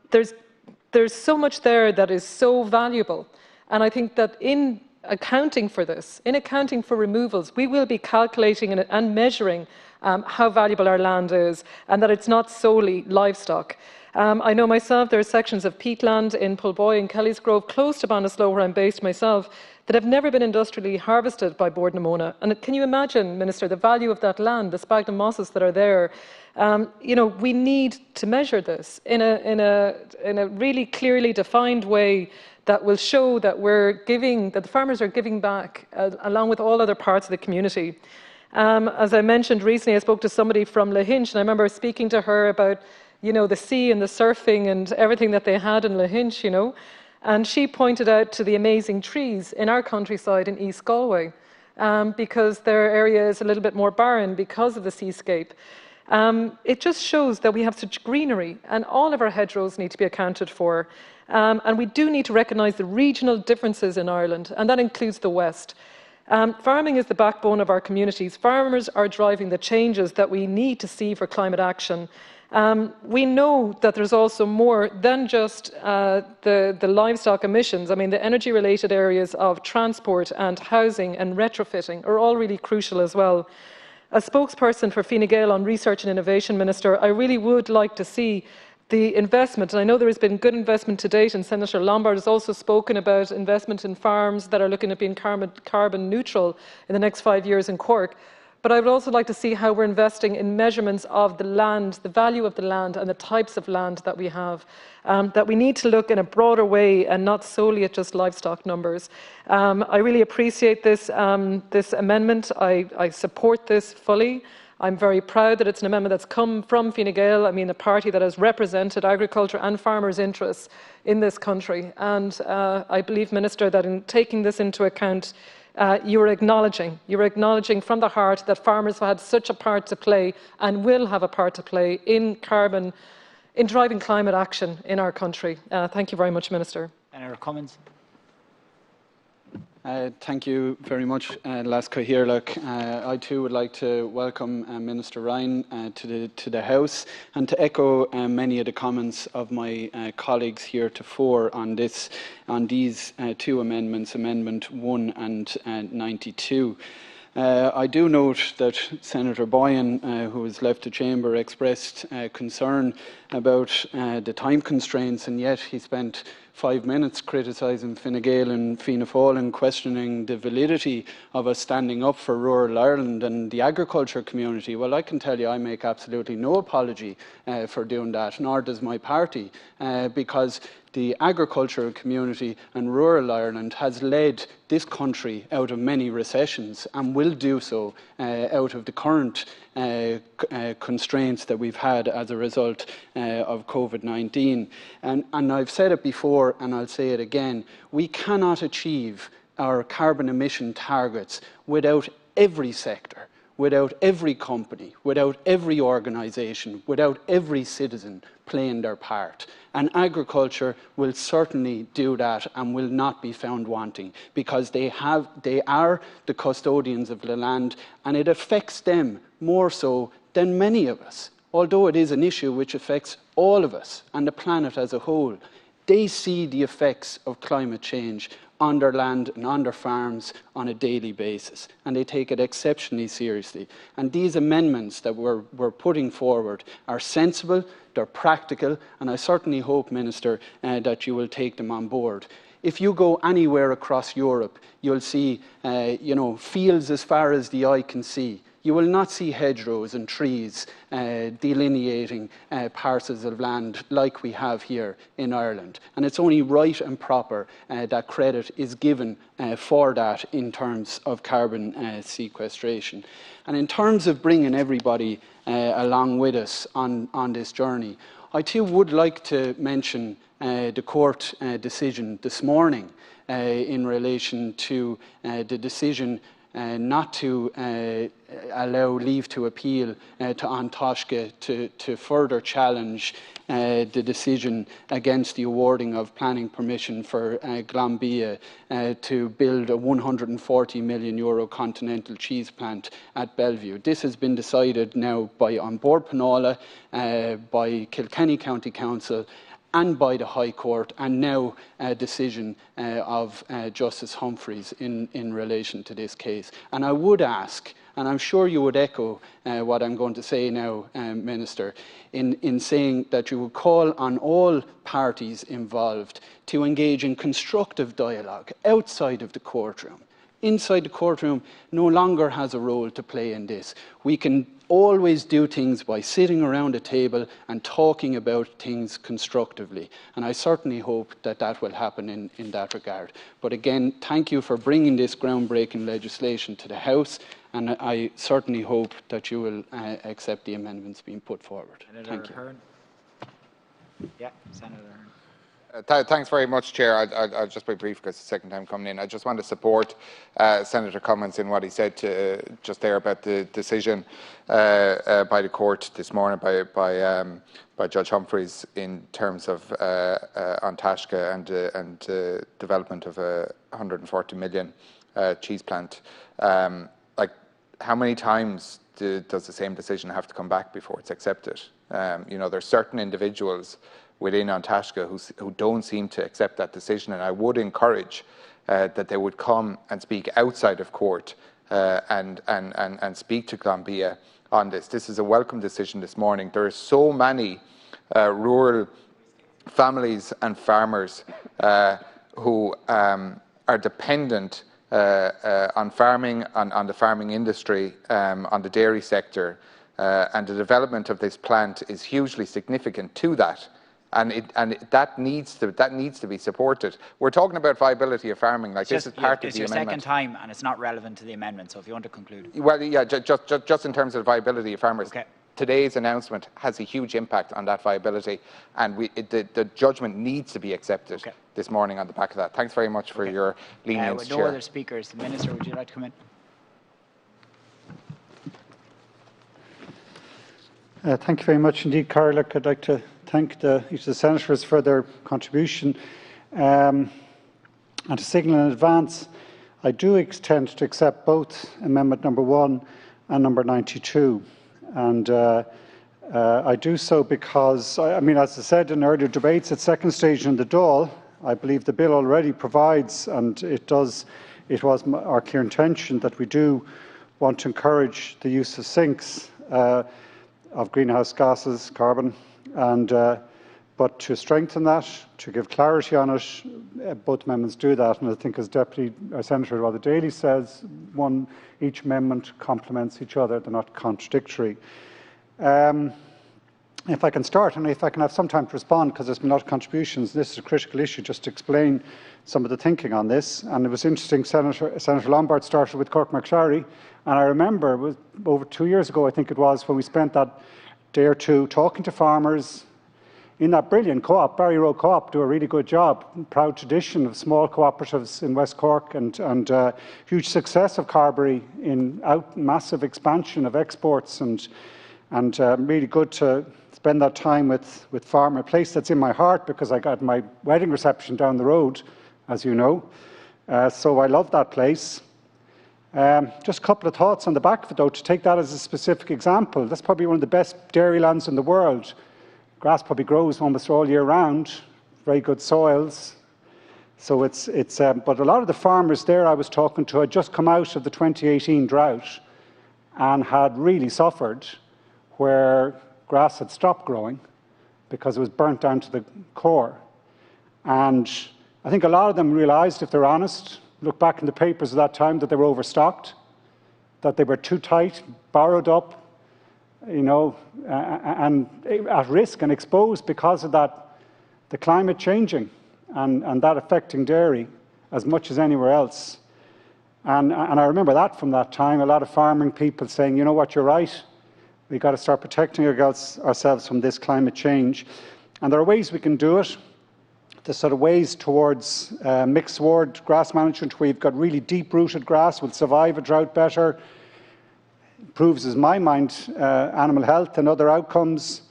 there's so much there that is so valuable. And I think that in accounting for this, in accounting for removals, we will be calculating and measuring how valuable our land is, and that it's not solely livestock. I know myself there are sections of peatland in Pulboy and Kelly's Grove, close to Ballinasloe, where I'm based myself, that have never been industrially harvested by Bord na Móna. And can you imagine, Minister, the value of that land, the sphagnum mosses that are there? We need to measure this in a really clearly defined way that will show that that the farmers are giving back, along with all other parts of the community. As I mentioned recently, I spoke to somebody from Lahinch, and I remember speaking to her about, the sea and the surfing and everything that they had in Lahinch, and she pointed out to the amazing trees in our countryside in East Galway, because their area is a little bit more barren because of the seascape. It just shows that we have such greenery, and all of our hedgerows need to be accounted for. And we do need to recognise the regional differences in Ireland, and that includes the West. Farming is the backbone of our communities. Farmers are driving the changes that we need to see for climate action. We know that there's also more than just the livestock emissions. The energy-related areas of transport and housing and retrofitting are all really crucial as well. As spokesperson for Fine Gael on Research and Innovation, Minister, I really would like to see the investment, and I know there has been good investment to date, and Senator Lombard has also spoken about investment in farms that are looking at being carbon neutral in the next 5 years in Cork. But I would also like to see how we're investing in measurements of the land, the value of the land and the types of land that we have, that we need to look in a broader way and not solely at just livestock numbers. I really appreciate this amendment. I support this fully. I'm very proud that it's an amendment that's come from Fine Gael, a party that has represented agriculture and farmers' interests in this country. And I believe, Minister, that in taking this into account, you're acknowledging from the heart that farmers have had such a part to play and will have a part to play in driving climate action in our country. Thank you very much, Minister. Senator Cummins. Thank you very much, Lasca Éaireann. I too would like to welcome Minister Ryan to the House and to echo many of the comments of my colleagues heretofore on these two amendments, Amendment 1 and 92. I do note that Senator Boyan, who has left the chamber, expressed concern about the time constraints, and yet he spent 5 minutes criticising Fine Gael and Fianna Fáil and questioning the validity of us standing up for rural Ireland and the agriculture community. Well, I can tell you I make absolutely no apology for doing that, nor does my party, because the agricultural community and rural Ireland has led this country out of many recessions and will do so out of the current constraints that we've had as a result of COVID-19. And I've said it before and I'll say it again, we cannot achieve our carbon emission targets without every sector, without every company, without every organisation, without every citizen playing their part. And agriculture will certainly do that and will not be found wanting, because they are the custodians of the land, and it affects them more so than many of us. Although it is an issue which affects all of us and the planet as a whole, they see the effects of climate change on their land and on their farms on a daily basis, and they take it exceptionally seriously. And these amendments that we're putting forward are sensible, they're practical, and I certainly hope, Minister, that you will take them on board. If you go anywhere across Europe, you'll see fields as far as the eye can see. You will not see hedgerows and trees delineating parcels of land like we have here in Ireland. And it's only right and proper that credit is given for that in terms of carbon sequestration. And in terms of bringing everybody along with us on this journey, I too would like to mention the court decision this morning in relation to the decision not to allow leave to appeal to An Taisce to further challenge the decision against the awarding of planning permission for Glanbia to build a €140 million continental cheese plant at Bellevue. This has been decided now by An Bord Pleanála, by Kilkenny County Council, and by the High Court, and now a decision of Justice Humphreys in relation to this case. And I would ask, and I'm sure you would echo what I'm going to say now, Minister, in saying that you would call on all parties involved to engage in constructive dialogue outside of the courtroom. Inside the courtroom no longer has a role to play in this. We can always do things by sitting around a table and talking about things constructively. And I certainly hope that that will happen in that regard. But again, thank you for bringing this groundbreaking legislation to the House, and I certainly hope that you will accept the amendments being put forward. Thank you. Yeah, Senator Éaireann. Thanks very much, Chair. I'll just be brief because it's the second time coming in. I just want to support Senator Cummins in what he said just there about the decision by the court this morning by Judge Humphreys in terms of An Taisce and development of a 140 million cheese plant. Like, how many times does the same decision have to come back before it's accepted? There's certain individuals within An Taisce who don't seem to accept that decision, and I would encourage that they would come and speak outside of court and speak to Glanbia on this. This is a welcome decision this morning. There are so many rural families and farmers who are dependent on farming, on the farming industry, on the dairy sector, and the development of this plant is hugely significant to that. And that needs to be supported. We're talking about viability of farming, like this is part of the amendment. It's your second time, and it's not relevant to the amendment. So if you want to conclude. Well, yeah, just in terms of viability of farmers. Okay. Today's announcement has a huge impact on that viability, and the judgment needs to be accepted this morning on the back of that. Thanks very much for your lenience, with no Chair. other speakers, the Minister, would you like to come in? Thank you very much indeed, Carla. I'd like to thank each of the senators for their contribution and to signal in advance I do intend to accept both Amendment number 1 and number 92. And I do so because, I mean, as I said in earlier debates, at second stage in the Dáil, I believe the bill already provides, and it was our clear intention that we do want to encourage the use of sinks of greenhouse gases, carbon, and but to strengthen that, to give clarity on it, both amendments do that, and I think as Senator Daly says, each amendment complements each other, they're not contradictory. If I can start, and if I can have some time to respond, because there's been a lot of contributions, this is a critical issue, just to explain some of the thinking on this. And it was interesting, Senator Lombard started with Cork McSharry, and I remember it was over 2 years ago, I think it was, when we spent that day or two talking to farmers in that brilliant co-op. Barry Road Co-op do a really good job, proud tradition of small cooperatives in West Cork, and huge success of Carberry in massive expansion of exports, and really good to spend that time with farmer, a place that's in my heart because I got my wedding reception down the road, as you know. So I love that place. Just a couple of thoughts on the back of it, though, to take that as a specific example. That's probably one of the best dairy lands in the world. Grass probably grows almost all year round, very good soils. So but a lot of the farmers there I was talking to had just come out of the 2018 drought and had really suffered, where grass had stopped growing because it was burnt down to the core. And I think a lot of them realised, if they're honest, look back in the papers at that time, that they were overstocked, that they were too tight, borrowed up, you know, and at risk and exposed because of that, the climate changing and that affecting dairy as much as anywhere else. And I remember that from that time, a lot of farming people saying, you know what, you're right, we've got to start protecting ourselves from this climate change. And there are ways we can do it. There's sort of ways towards mixed sward grass management, where you've got really deep-rooted grass, will survive a drought better. Improves, in my mind, animal health and other outcomes.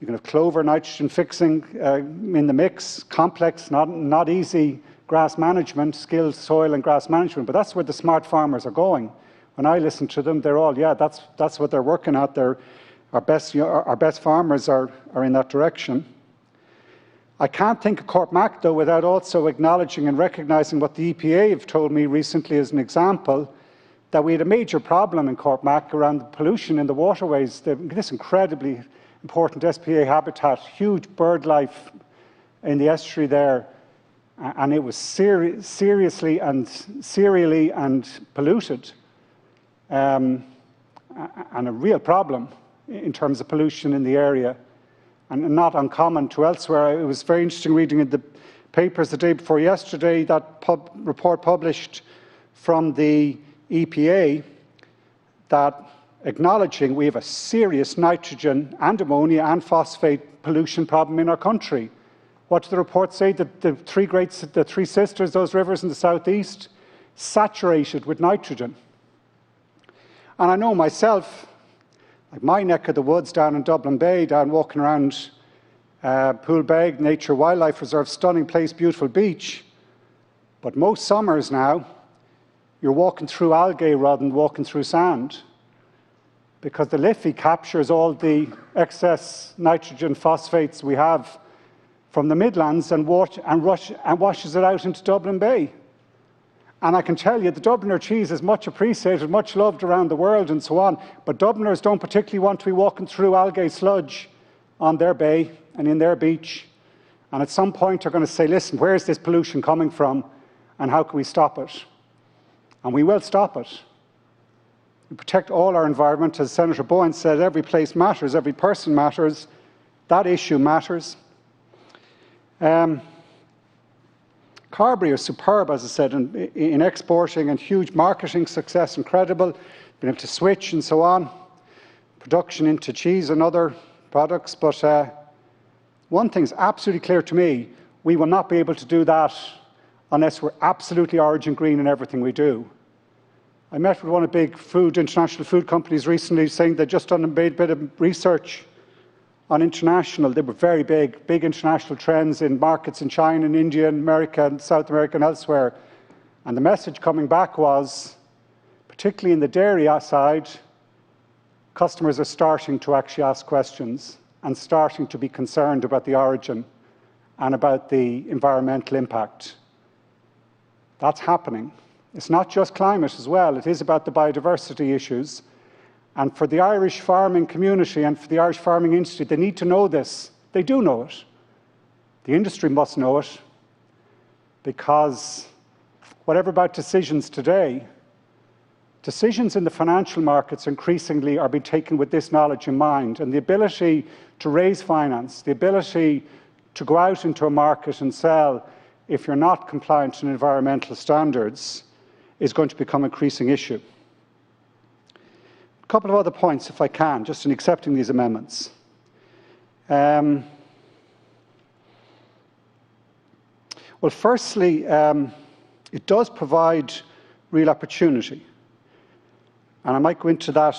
You can have clover, nitrogen fixing in the mix, complex, not easy grass management, skilled soil and grass management, but that's where the smart farmers are going. When I listen to them, they're all, yeah, that's what they're working at. Our best farmers are in that direction. I can't think of Cork Mac, though, without also acknowledging and recognising what the EPA have told me recently as an example, that we had a major problem in Cork Mac around the pollution in the waterways. This incredibly important SPA habitat, huge bird life in the estuary there, and it was seriously and serially and polluted, and a real problem in terms of pollution in the area, and not uncommon to elsewhere. It was very interesting reading in the papers the day before yesterday that report published from the EPA that acknowledging we have a serious nitrogen and ammonia and phosphate pollution problem in our country. What did the report say? That the three sisters, those rivers in the southeast, saturated with nitrogen. And I know myself, like my neck of the woods down in Dublin Bay, down walking around Poolbeg Nature Wildlife Reserve, stunning place, beautiful beach. But most summers now, you're walking through algae rather than walking through sand, because the Liffey captures all the excess nitrogen phosphates we have from the Midlands and washes it out into Dublin Bay. And I can tell you, the Dubliner cheese is much appreciated, much loved around the world and so on, but Dubliners don't particularly want to be walking through algae sludge on their bay and in their beach. And at some point they're going to say, listen, where is this pollution coming from and how can we stop it? And we will stop it. We protect all our environment. As Senator Bowen said, every place matters, every person matters. That issue matters. Carberry is superb, as I said, in exporting, and huge marketing success, incredible, being able to switch and so on, production into cheese and other products. But one thing's absolutely clear to me, we will not be able to do that unless we're absolutely origin green in everything we do. I met with one of the big international food companies recently, saying they'd just done a bit of research on international. They were very big international trends in markets in China and India and America and South America and elsewhere. And the message coming back was, particularly in the dairy side, customers are starting to actually ask questions and starting to be concerned about the origin and about the environmental impact. That's happening. It's not just climate as well, it is about the biodiversity issues. And for the Irish farming community and for the Irish farming industry, they need to know this. They do know it. The industry must know it, because whatever about decisions today, decisions in the financial markets increasingly are being taken with this knowledge in mind, and the ability to raise finance, the ability to go out into a market and sell if you're not compliant to environmental standards is going to become an increasing issue. A couple of other points, if I can, just in accepting these amendments. Well, firstly, it does provide real opportunity. And I might go into that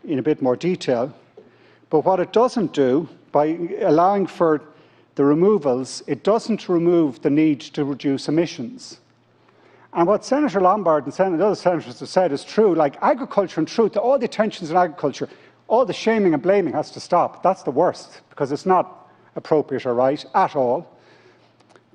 in a bit more detail. But what it doesn't do, by allowing for the removals, it doesn't remove the need to reduce emissions. And what Senator Lombard and other senators have said is true. Like agriculture, in truth, all the tensions in agriculture, all the shaming and blaming has to stop. That's the worst, because it's not appropriate or right at all.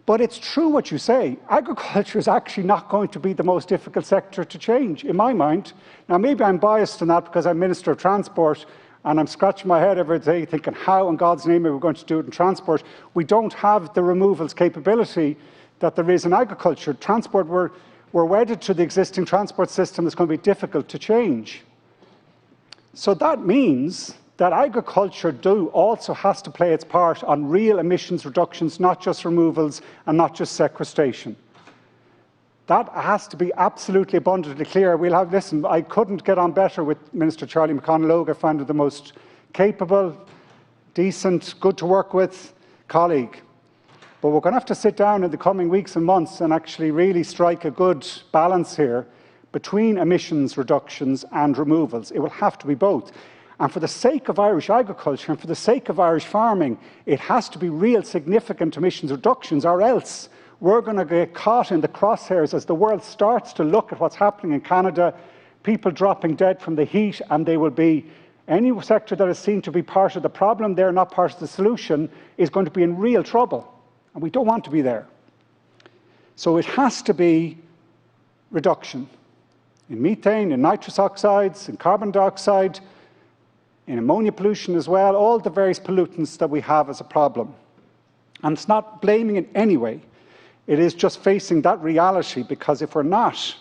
But it's true what you say. Agriculture is actually not going to be the most difficult sector to change, in my mind. Now, maybe I'm biased in that because I'm Minister of Transport and I'm scratching my head every day thinking, how in God's name are we going to do it in transport? We don't have the removals capability that there is in agriculture. Transport, we're wedded to the existing transport system that's going to be difficult to change. So that means that agriculture also has to play its part on real emissions reductions, not just removals and not just sequestration. That has to be absolutely abundantly clear. Listen, I couldn't get on better with Minister Charlie McConalogue. I found her the most capable, decent, good to work with colleague. But we're going to have to sit down in the coming weeks and months and actually really strike a good balance here between emissions reductions and removals. It will have to be both. And for the sake of Irish agriculture and for the sake of Irish farming, it has to be real significant emissions reductions, or else we're going to get caught in the crosshairs as the world starts to look at what's happening in Canada, people dropping dead from the heat, and they will be, any sector that is seen to be part of the problem, they're not part of the solution, is going to be in real trouble. And we don't want to be there. So it has to be reduction in methane, in nitrous oxides, in carbon dioxide, in ammonia pollution as well, all the various pollutants that we have as a problem. And it's not blaming in any way. It is just facing that reality, because if we're not,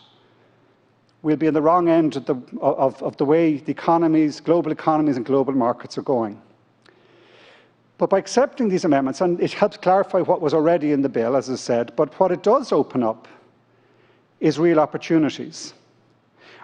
we'll be in the wrong end of the way the economies, global economies and global markets are going. But by accepting these amendments, and it helps clarify what was already in the bill, as I said, but what it does open up is real opportunities.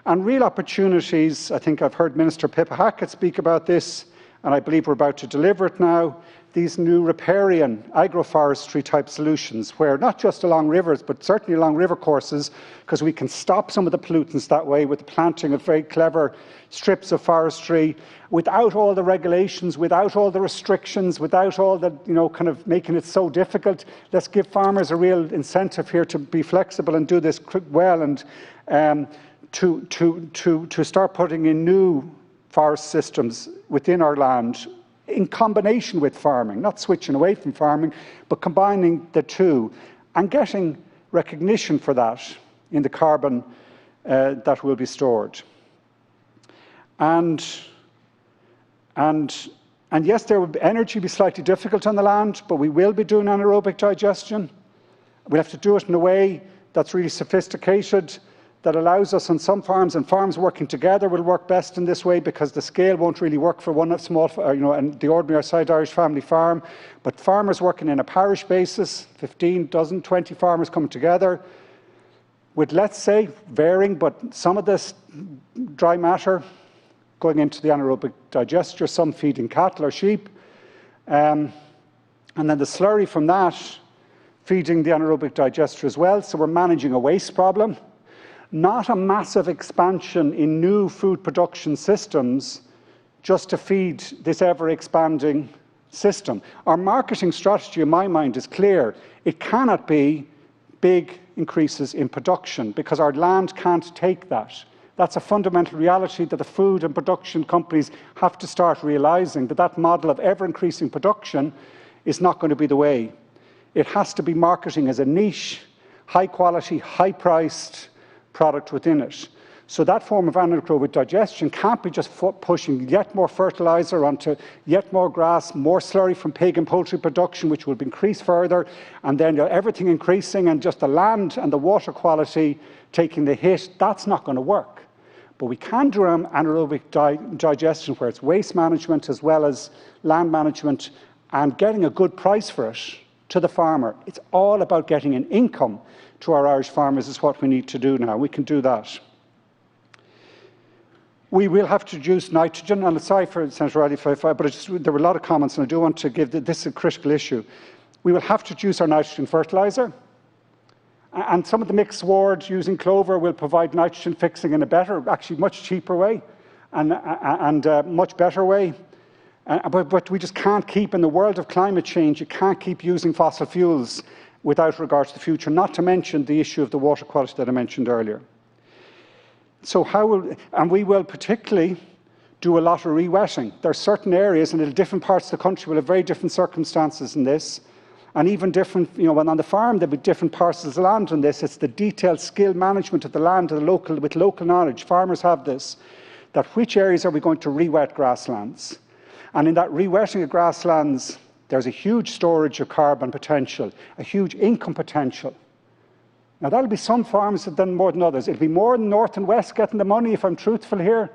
And real opportunities, I think I've heard Minister Pippa Hackett speak about this, and I believe we're about to deliver it now, these new riparian agroforestry type solutions, where not just along rivers, but certainly along river courses, because we can stop some of the pollutants that way with the planting of very clever strips of forestry, without all the regulations, without all the restrictions, without all the, kind of making it so difficult. Let's give farmers a real incentive here to be flexible and do this well, and to start putting in new forest systems within our land in combination with farming, not switching away from farming, but combining the two and getting recognition for that in the carbon that will be stored. And yes, energy will be slightly difficult on the land, but we will be doing anaerobic digestion. We'll have to do it in a way that's really sophisticated, that allows us on some farms, and farms working together will work best in this way, because the scale won't really work for one small, and the ordinary side Irish family farm. But farmers working in a parish basis, 15, 20 farmers coming together, with, let's say, varying, but some of this dry matter going into the anaerobic digester, some feeding cattle or sheep, and then the slurry from that feeding the anaerobic digester as well. So we're managing a waste problem. Not a massive expansion in new food production systems just to feed this ever-expanding system. Our marketing strategy, in my mind, is clear. It cannot be big increases in production because our land can't take that. That's a fundamental reality that the food and production companies have to start realising, that that model of ever-increasing production is not going to be the way. It has to be marketing as a niche, high-quality, high-priced product within it. So that form of anaerobic digestion can't be just pushing yet more fertiliser onto yet more grass, more slurry from pig and poultry production, which will increase further, and then everything increasing and just the land and the water quality taking the hit. That's not going to work. But we can do anaerobic digestion where it's waste management as well as land management and getting a good price for it to the farmer. It's all about getting an income to our Irish farmers is what we need to do now. We can do that. We will have to reduce nitrogen, and sorry for Senator Riley, but there were a lot of comments, and I do want to give this is a critical issue. We will have to reduce our nitrogen fertiliser, and some of the mixed sward using clover will provide nitrogen fixing in a better, actually much cheaper way, and much better way. But we just can't keep, in the world of climate change, you can't keep using fossil fuels without regard to the future, not to mention the issue of the water quality that I mentioned earlier. So we will particularly do a lot of re-wetting. There are certain areas and in different parts of the country will have very different circumstances in this, and even different, when on the farm there'll be different parcels of land in this. It's the detailed skill management of the land with local knowledge. Farmers have this, that which areas are we going to re-wet grasslands? And in that re-wetting of grasslands, there's a huge storage of carbon potential, a huge income potential. Now, that'll be some farms that have done more than others. It'll be more in north and west getting the money, if I'm truthful here,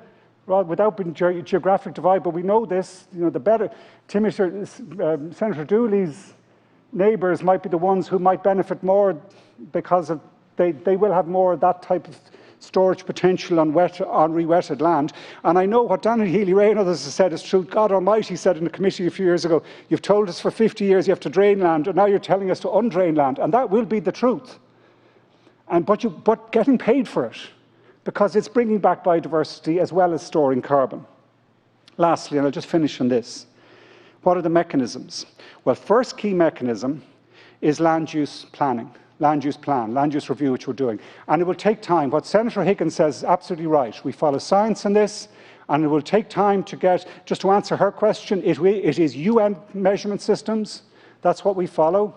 without being geographic divide, but we know this, the better. Senator Dooley's neighbours might be the ones who might benefit more because they will have more of that type of storage potential on re-wetted land. And I know what Daniel Healy-Rae and others have said is true. God Almighty said in the committee a few years ago, you've told us for 50 years you have to drain land, and now you're telling us to undrain land, and that will be the truth. But getting paid for it, because it's bringing back biodiversity as well as storing carbon. Lastly, and I'll just finish on this, what are the mechanisms? Well, first key mechanism is land use planning, land use plan, land use review, which we're doing. And it will take time. What Senator Higgins says is absolutely right. We follow science in this, and it will take time to get, just to answer her question, it is UN measurement systems. That's what we follow.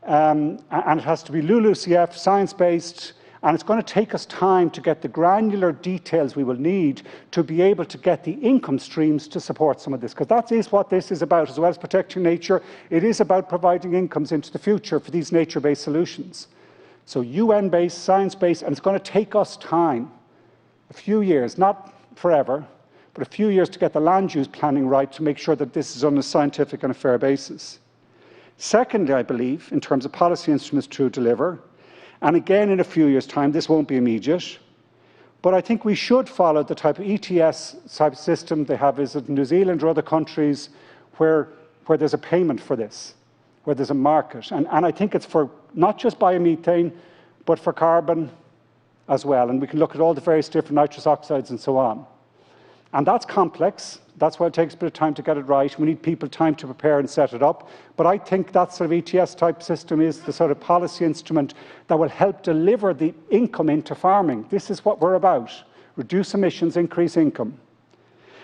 And it has to be LULUCF, science-based, and it's going to take us time to get the granular details we will need to be able to get the income streams to support some of this, because that is what this is about, as well as protecting nature. It is about providing incomes into the future for these nature-based solutions. So UN-based, science-based, and it's going to take us time, a few years, not forever, but a few years to get the land use planning right to make sure that this is on a scientific and a fair basis. Secondly, I believe, in terms of policy instruments to deliver, and again in a few years' time, this won't be immediate, but I think we should follow the type of ETS type system they have in New Zealand or other countries where there's a payment for this, where there's a market. And I think it's for not just biomethane, but for carbon as well. And we can look at all the various different nitrous oxides and so on. And that's complex. That's why it takes a bit of time to get it right. We need people time to prepare and set it up. But I think that sort of ETS type system is the sort of policy instrument that will help deliver the income into farming. This is what we're about. Reduce emissions, increase income.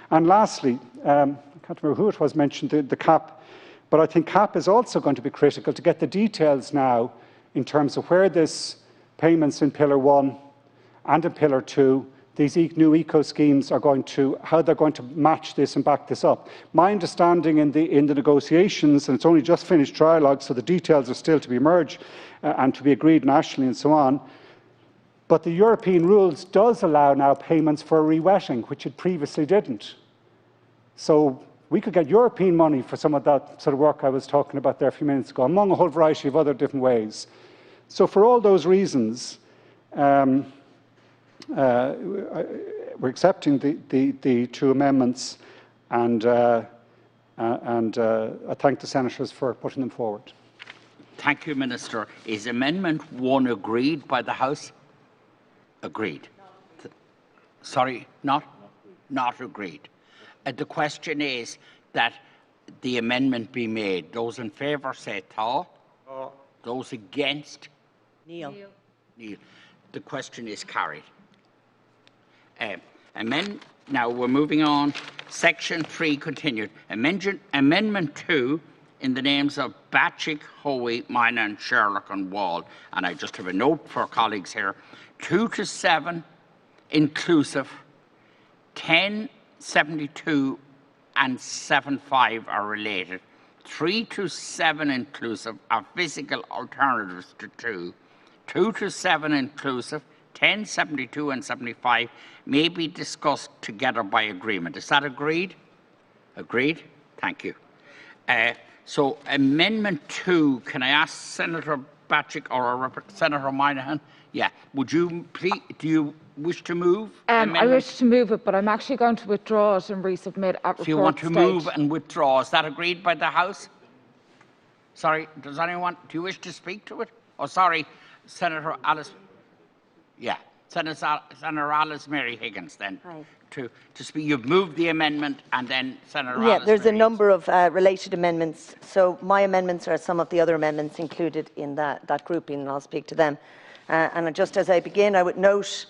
And lastly, I can't remember who it was mentioned, the CAP, but I think CAP is also going to be critical to get the details now in terms of where this payments in Pillar 1 and in Pillar 2, these new eco schemes are going to, how they're going to match this and back this up. My understanding in the negotiations, and it's only just finished trialogue, so the details are still to be merged and to be agreed nationally and so on, but the European rules does allow now payments for re-wetting, which it previously didn't. So we could get European money for some of that sort of work I was talking about there a few minutes ago, among a whole variety of other different ways. So for all those reasons, we're accepting the two amendments, and I thank the senators for putting them forward. Thank you, Minister. Is Amendment 1 agreed by the House? Agreed. Sorry, not agreed. The question is that the amendment be made. Those in favour say tá. Those against Neil. Neil. The question is carried. Now we're moving on. Section 3 continued. Amendment 2 in the names of Batchick, Hoey, Mina, Sherlock and Wall. And I just have a note for colleagues here. 2 to 7 inclusive, 10, 72 and 75 are related. 3 to 7 inclusive are physical alternatives to 2. 2 to 7 inclusive, 10, 72 and 75 may be discussed together by agreement. Is that agreed? Agreed? Thank you. So Amendment 2, can I ask Senator Batchick or Senator Moynihan? Yeah. Would you please, do you wish to move? I wish to move it, but I'm actually going to withdraw it and resubmit at report stage. If you want to move and withdraw, is that agreed by the House? Sorry, does anyone, do you wish to speak to it? Oh, sorry, Senator Alice. Yeah, Senator Alice Mary Higgins then. Hi. To speak. You've moved the amendment and then Senator Yeah, Alice there's Mary a number of related amendments. So my amendments are some of the other amendments included in that grouping, and I'll speak to them. And just as I begin, I would note,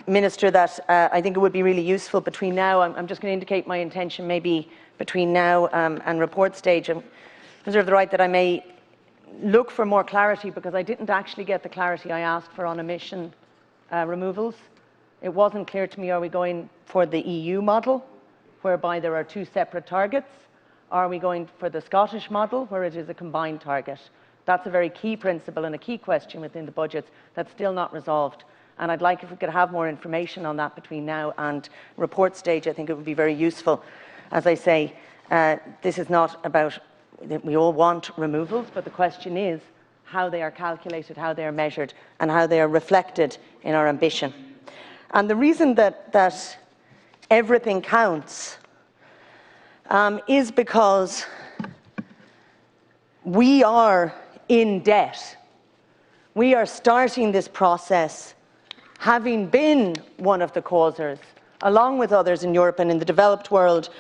Minister, that I think it would be really useful between now, I'm just going to indicate my intention maybe between now and report stage, and reserve the right that I may look for more clarity, because I didn't actually get the clarity I asked for on emission removals. It wasn't clear to me, are we going for the EU model, whereby there are 2 separate targets? Are we going for the Scottish model, where it is a combined target? That's a very key principle and a key question within the budgets that's still not resolved. And I'd like if we could have more information on that between now and report stage. I think it would be very useful. As I say, this is not about, we all want removals, but the question is how they are calculated, how they are measured, and how they are reflected in our ambition. And the reason that everything counts is because we are in debt. We are starting this process having been one of the causers, along with others in Europe and in the developed world,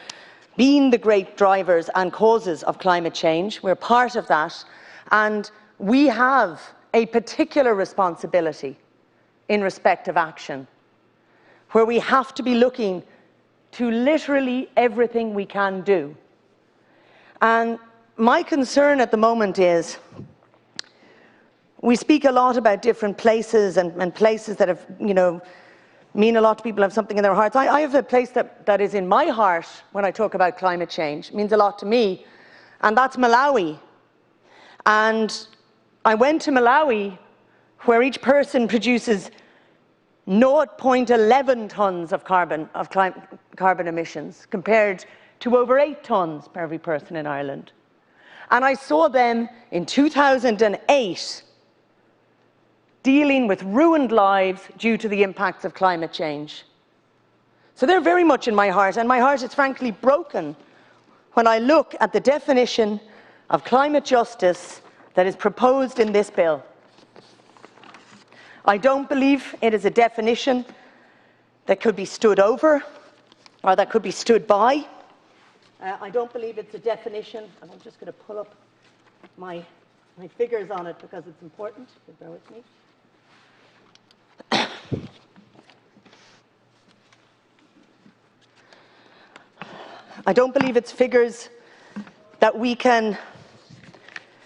being the great drivers and causes of climate change. We're part of that, and we have a particular responsibility in respect of action, where we have to be looking to literally everything we can do. And my concern at the moment is, we speak a lot about different places and places that have, mean a lot to people, have something in their hearts. I have a place that is in my heart when I talk about climate change. It means a lot to me, and that's Malawi. And I went to Malawi, where each person produces 0.11 tonnes of carbon emissions, compared to over 8 tonnes per every person in Ireland. And I saw them in 2008 dealing with ruined lives due to the impacts of climate change. So they're very much in my heart, and my heart is frankly broken when I look at the definition of climate justice that is proposed in this bill. I don't believe it is a definition that could be stood over or that could be stood by. I don't believe it's a definition, and I'm just going to pull up my figures on it because it's important. Bear with me. I don't believe it's figures that we can,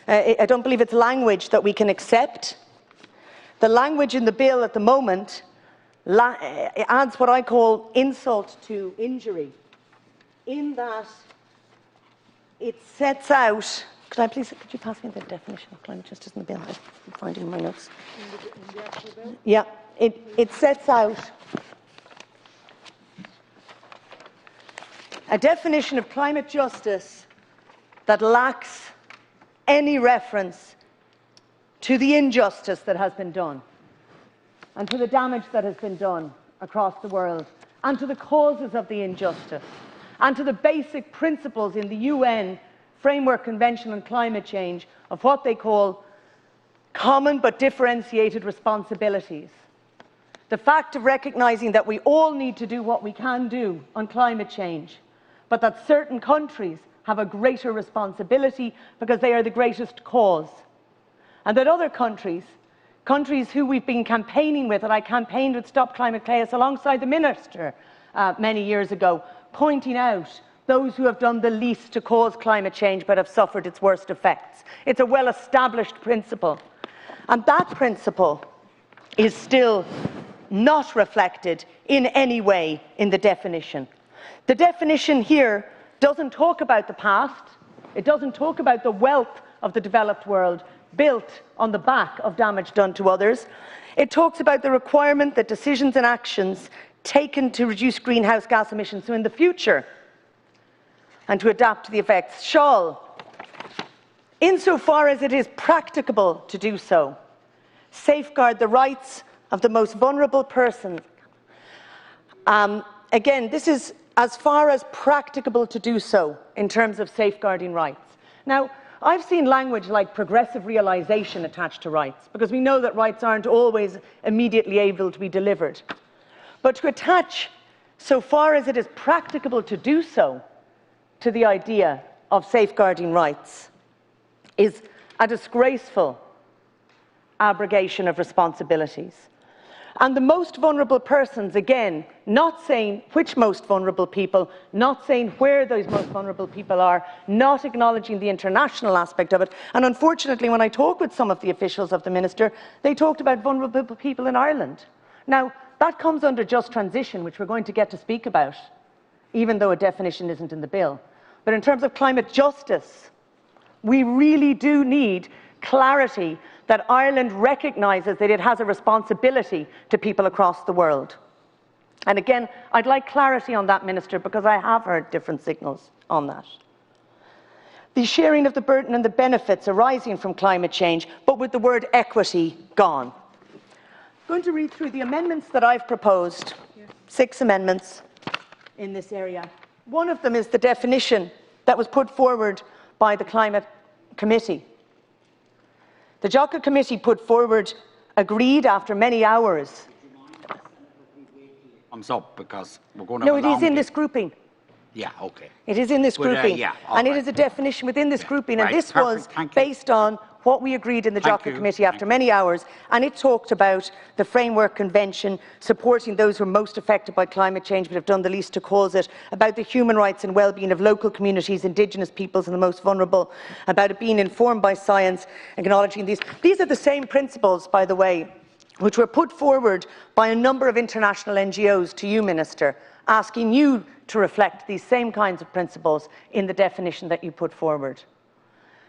I don't believe it's language that we can accept. The language in the bill at the moment adds what I call insult to injury, in that it sets out, could you pass me the definition of climate justice in the bill? I'm finding my notes. In the actual bill? Yeah, it sets out a definition of climate justice that lacks any reference to the injustice that has been done, and to the damage that has been done across the world, and to the causes of the injustice, and to the basic principles in the UN Framework Convention on Climate Change of what they call common but differentiated responsibilities. The fact of recognising that we all need to do what we can do on climate change, but that certain countries have a greater responsibility because they are the greatest cause, and that other countries countries who we've been campaigning with, and I campaigned with Stop Climate Chaos alongside the Minister many years ago, pointing out those who have done the least to cause climate change but have suffered its worst effects. It's a well-established principle. And that principle is still not reflected in any way in the definition. The definition here doesn't talk about the past. It doesn't talk about the wealth of the developed world built on the back of damage done to others. It talks about the requirement that decisions and actions taken to reduce greenhouse gas emissions, so in the future, and to adapt to the effects, shall, insofar as it is practicable to do so, safeguard the rights of the most vulnerable persons. Again, this is as far as practicable to do so in terms of safeguarding rights. Now, I've seen language like progressive realisation attached to rights, because we know that rights aren't always immediately able to be delivered. But to attach, so far as it is practicable to do so, to the idea of safeguarding rights is a disgraceful abrogation of responsibilities. And the most vulnerable persons, again, not saying which most vulnerable people, not saying where those most vulnerable people are, not acknowledging the international aspect of it. And unfortunately, when I talk with some of the officials of the Minister, they talked about vulnerable people in Ireland. Now, that comes under just transition, which we're going to get to speak about, even though a definition isn't in the bill. But in terms of climate justice, we really do need clarity that Ireland recognises that it has a responsibility to people across the world. And again, I'd like clarity on that, Minister, because I have heard different signals on that. The sharing of the burden and the benefits arising from climate change, but with the word equity gone. I'm going to read through the amendments that I've proposed, 6 amendments in this area. One of them is the definition that was put forward by the Climate Committee. The JOCA Committee put forward, agreed after many hours. Thumbs up, because we're going to No, it is in this grouping. Yeah, okay. It is in this grouping. Yeah, and right. it is a definition within this grouping. And Right, this perfect. was based on what we agreed in the JOCA Committee after many hours. And it talked about the Framework Convention, supporting those who are most affected by climate change but have done the least to cause it, about the human rights and well-being of local communities, Indigenous peoples and the most vulnerable, about it being informed by science, acknowledging these. These are the same principles, by the way, which were put forward by a number of international NGOs to you, Minister, asking you to reflect these same kinds of principles in the definition that you put forward.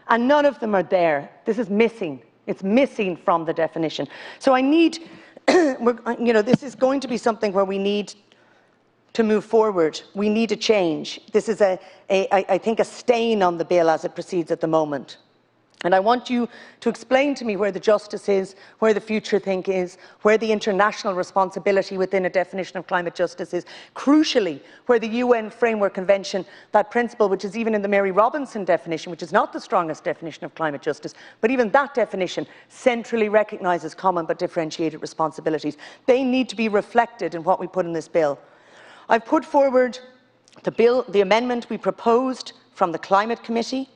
And none of them are there. This is missing. It's missing from the definition. So I need, this is going to be something where we need to move forward. We need a change. This is, I think, a stain on the bill as it proceeds at the moment. And I want you to explain to me where the justice is, where the future think is, where the international responsibility within a definition of climate justice is, crucially, where the UN Framework Convention, that principle which is even in the Mary Robinson definition, which is not the strongest definition of climate justice, but even that definition centrally recognises common but differentiated responsibilities. They need to be reflected in what we put in this bill. I've put forward the amendment we proposed from the Climate Committee,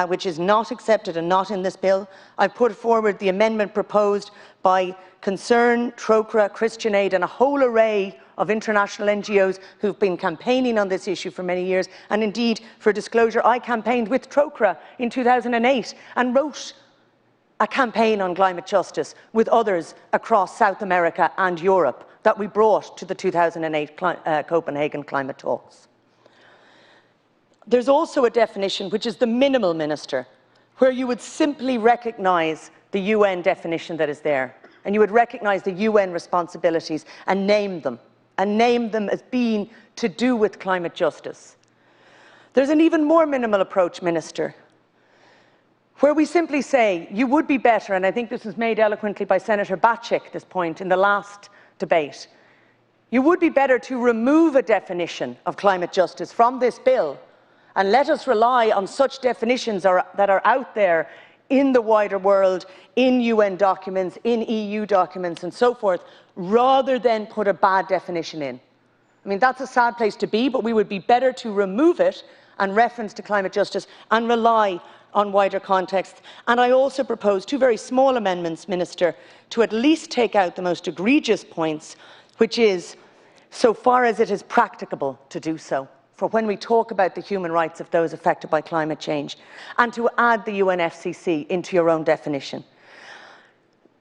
which is not accepted and not in this bill. I put forward the amendment proposed by Concern, Trócaire, Christian Aid and a whole array of international NGOs who've been campaigning on this issue for many years. And indeed, for disclosure, I campaigned with Trócaire in 2008 and wrote a campaign on climate justice with others across South America and Europe that we brought to the 2008 Copenhagen climate talks. There's also a definition, which is the minimal, Minister, where you would simply recognise the UN definition that is there, and you would recognise the UN responsibilities and name them as being to do with climate justice. There's an even more minimal approach, Minister, where we simply say, you would be better, and I think this was made eloquently by Senator Bacik, this point, in the last debate, you would be better to remove a definition of climate justice from this bill and let us rely on such definitions that are out there in the wider world, in UN documents, in EU documents and so forth, rather than put a bad definition in. I mean, that's a sad place to be, but we would be better to remove it and reference to climate justice and rely on wider context. And I also propose 2 very small amendments, Minister, to at least take out the most egregious points, which is, so far as it is practicable to do so, for when we talk about the human rights of those affected by climate change, and to add the UNFCCC into your own definition.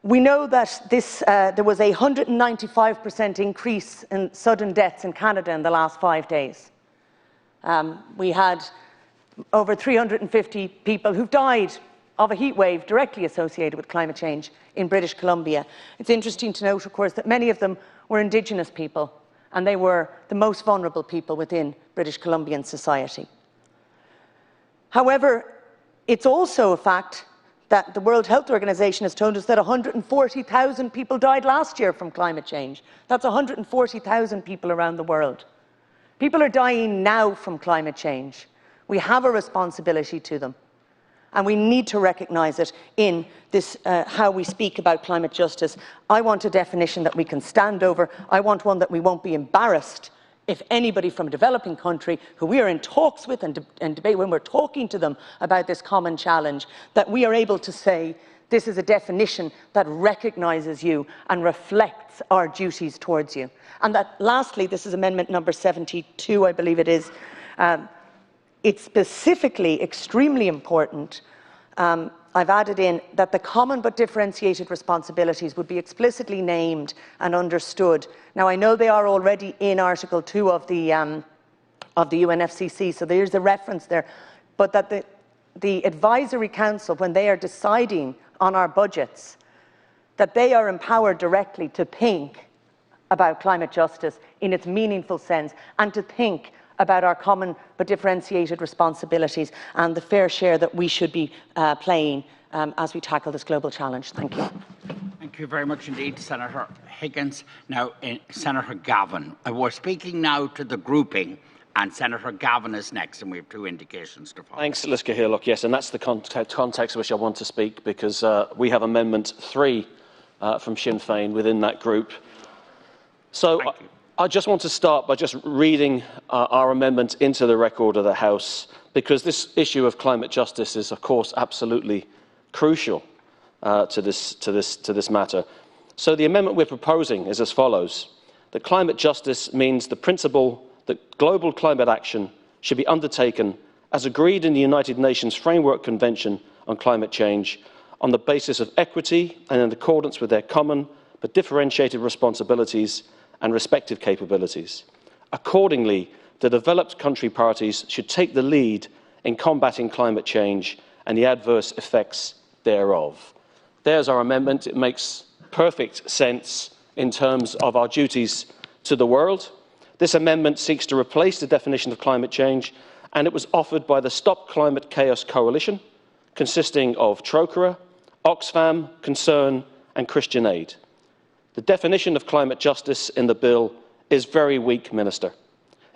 We know that there was a 195% increase in sudden deaths in Canada in the last 5 days. We had over 350 people who've died of a heat wave directly associated with climate change in British Columbia. It's interesting to note, of course, that many of them were Indigenous people, and they were the most vulnerable people within British Columbian society. However, it's also a fact that the World Health Organization has told us that 140,000 people died last year from climate change. That's 140,000 people around the world. People are dying now from climate change. We have a responsibility to them, and we need to recognise it in this, how we speak about climate justice. I want a definition that we can stand over. I want one that we won't be embarrassed if anybody from a developing country who we are in talks with and debate, when we're talking to them about this common challenge, that we are able to say, this is a definition that recognises you and reflects our duties towards you. And that, lastly, this is amendment number 72, I believe it is. It's specifically extremely important. I've added in that the common but differentiated responsibilities would be explicitly named and understood. Now, I know they are already in Article 2 of the UNFCCC, so there's a reference there, but that the Advisory Council, when they are deciding on our budgets, that they are empowered directly to think about climate justice in its meaningful sense, and to think about our common but differentiated responsibilities and the fair share that we should be playing as we tackle this global challenge. Thank you. Thank you very much indeed, Senator Higgins. Now, Senator Gavin. We're speaking now to the grouping, and Senator Gavin is next, and we have 2 indications to follow. Thanks, Liz Cahirlock. Yes, and that's the context in which I want to speak, because we have Amendment 3 from Sinn Féin within that group. So I just want to start by just reading our amendment into the record of the House, because this issue of climate justice is, of course, absolutely crucial to this matter. So the amendment we're proposing is as follows: that climate justice means the principle that global climate action should be undertaken as agreed in the United Nations Framework Convention on Climate Change on the basis of equity and in accordance with their common but differentiated responsibilities and respective capabilities. Accordingly, the developed country parties should take the lead in combating climate change and the adverse effects thereof. There's our amendment. It makes perfect sense in terms of our duties to the world. This amendment seeks to replace the definition of climate change, and it was offered by the Stop Climate Chaos Coalition, consisting of Trócaire, Oxfam, Concern and Christian Aid. The definition of climate justice in the bill is very weak, Minister.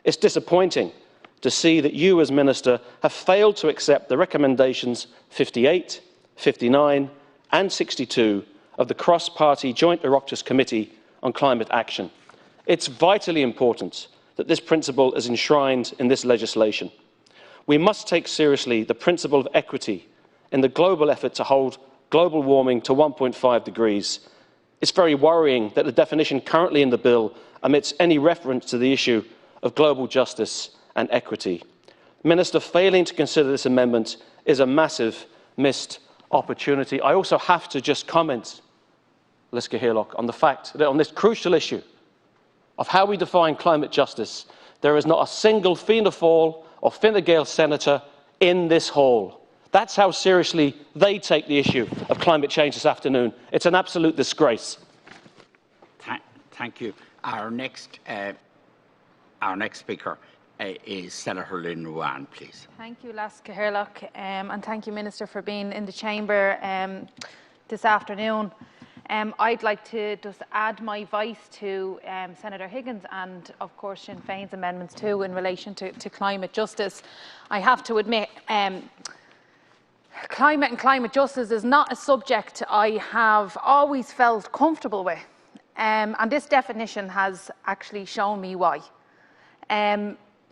It's disappointing to see that you, as Minister, have failed to accept the recommendations 58, 59 and 62 of the Cross-Party Joint Oireachtas Committee on Climate Action. It's vitally important that this principle is enshrined in this legislation. We must take seriously the principle of equity in the global effort to hold global warming to 1.5 degrees. It's very worrying that the definition currently in the bill omits any reference to the issue of global justice and equity. Minister, failing to consider this amendment is a massive missed opportunity. I also have to just comment, Liz Cahirlock, on the fact that on this crucial issue of how we define climate justice, there is not a single Fianna Fáil or Fine Gael senator in this hall. That's how seriously they take the issue of climate change this afternoon. It's an absolute disgrace. Thank you. Our next speaker is Senator Lynn Ruane, please. Thank you, Liz Cahirlock, and thank you, Minister, for being in the chamber this afternoon. I'd like to just add my voice to Senator Higgins and, of course, Sinn Féin's amendments too in relation to climate justice. I have to admit, climate and climate justice is not a subject I have always felt comfortable with, and this definition has actually shown me why.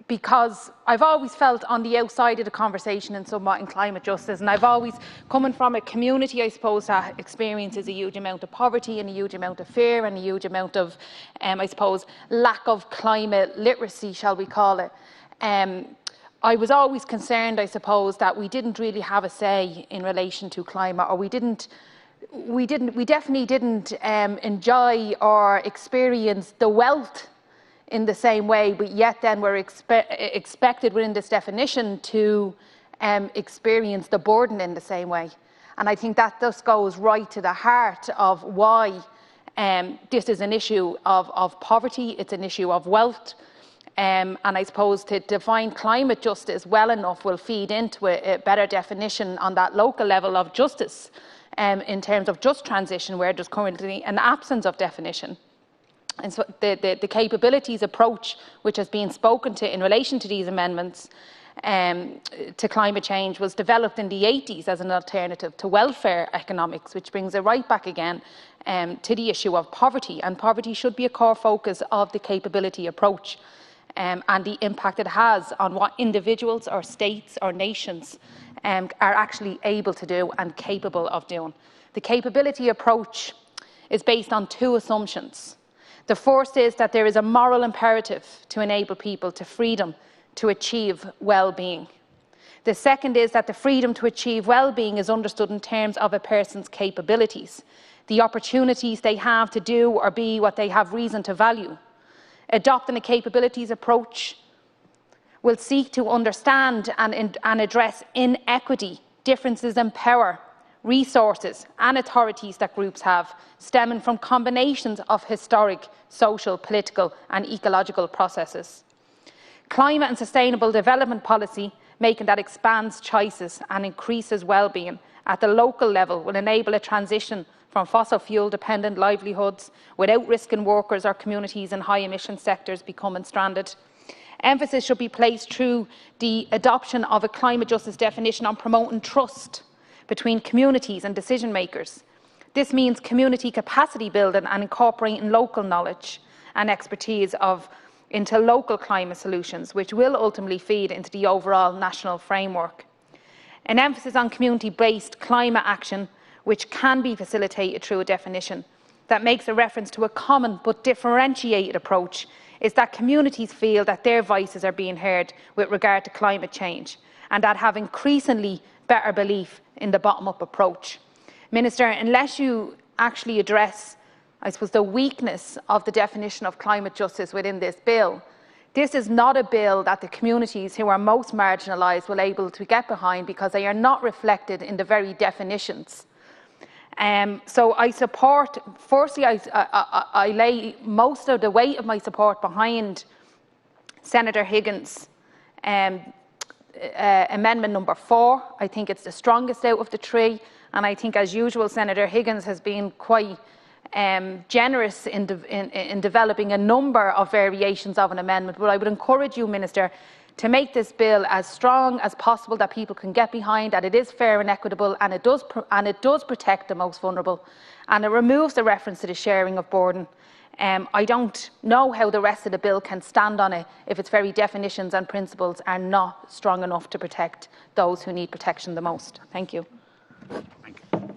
because I've always felt on the outside of the conversation and somewhat in climate justice, and I've always, coming from a community, I suppose, that experiences a huge amount of poverty and a huge amount of fear and a huge amount of, I suppose, lack of climate literacy, shall we call it. I was always concerned, I suppose, that we didn't really have a say in relation to climate, or we definitely didn't enjoy or experience the wealth in the same way, but yet then we're expected within this definition to experience the burden in the same way. And I think that just goes right to the heart of why this is an issue of poverty, it's an issue of wealth, and I suppose to define climate justice well enough will feed into a better definition on that local level of justice in terms of just transition, where there's currently an absence of definition. And so the capabilities approach, which has been spoken to in relation to these amendments to climate change, was developed in the 80s as an alternative to welfare economics, which brings it right back again to the issue of poverty. And poverty should be a core focus of the capability approach and the impact it has on what individuals or states or nations are actually able to do and capable of doing. The capability approach is based on two assumptions. The first is that there is a moral imperative to enable people to freedom to achieve well-being. The second is that the freedom to achieve well-being is understood in terms of a person's capabilities, the opportunities they have to do or be what they have reason to value. Adopting a capabilities approach will seek to understand and address inequity, differences in power, resources and authorities that groups have, stemming from combinations of historic, social, political and ecological processes. Climate and sustainable development policy, making that expands choices and increases well-being at the local level, will enable a transition from fossil fuel dependent livelihoods without risking workers or communities in high emission sectors becoming stranded. Emphasis should be placed through the adoption of a climate justice definition on promoting trust between communities and decision makers. This means community capacity building and incorporating local knowledge and expertise into local climate solutions, which will ultimately feed into the overall national framework. An emphasis on community-based climate action, which can be facilitated through a definition that makes a reference to a common but differentiated approach, is that communities feel that their voices are being heard with regard to climate change and that have increasingly better belief in the bottom-up approach. Minister, unless you actually address, I suppose, the weakness of the definition of climate justice within this bill, this is not a bill that the communities who are most marginalised will be able to get behind, because they are not reflected in the very definitions. So I support, firstly, I lay most of the weight of my support behind Senator Higgins' amendment number 4. I think it's the strongest out of the three, and I think, as usual, Senator Higgins has been quite generous in developing a number of variations of an amendment. But I would encourage you, Minister, to make this bill as strong as possible, that people can get behind, that it is fair and equitable, and it does protect the most vulnerable, and it removes the reference to the sharing of burden. I don't know how the rest of the bill can stand on it if its very definitions and principles are not strong enough to protect those who need protection the most. Thank you.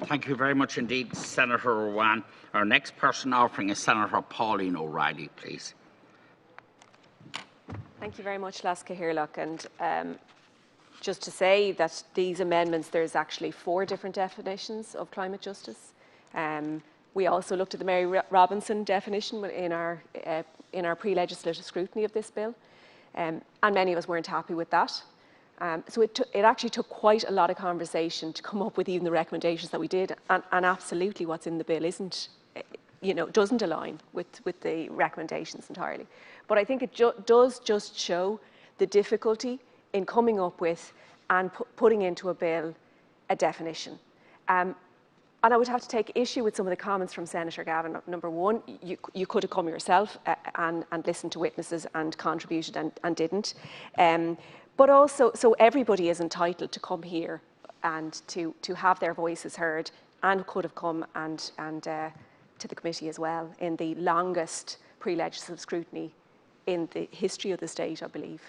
Thank you very much indeed, Senator Éaireann. Our next person offering is Senator Pauline O'Reilly, please. Thank you very much, Laska Hirlock. And just to say that these amendments, there's actually 4 different definitions of climate justice. We also looked at the Mary Robinson definition in our pre-legislative scrutiny of this bill, and many of us weren't happy with that. So it actually took quite a lot of conversation to come up with even the recommendations that we did, and absolutely what's in the bill doesn't align with the recommendations entirely. But I think it does just show the difficulty in coming up with and putting into a bill a definition. And I would have to take issue with some of the comments from Senator Gavin. Number one, you could have come yourself and listened to witnesses and contributed and didn't. But also, so everybody is entitled to come here and to have their voices heard, and could have come and to the committee as well in the longest pre-legislative scrutiny in the history of the state, I believe.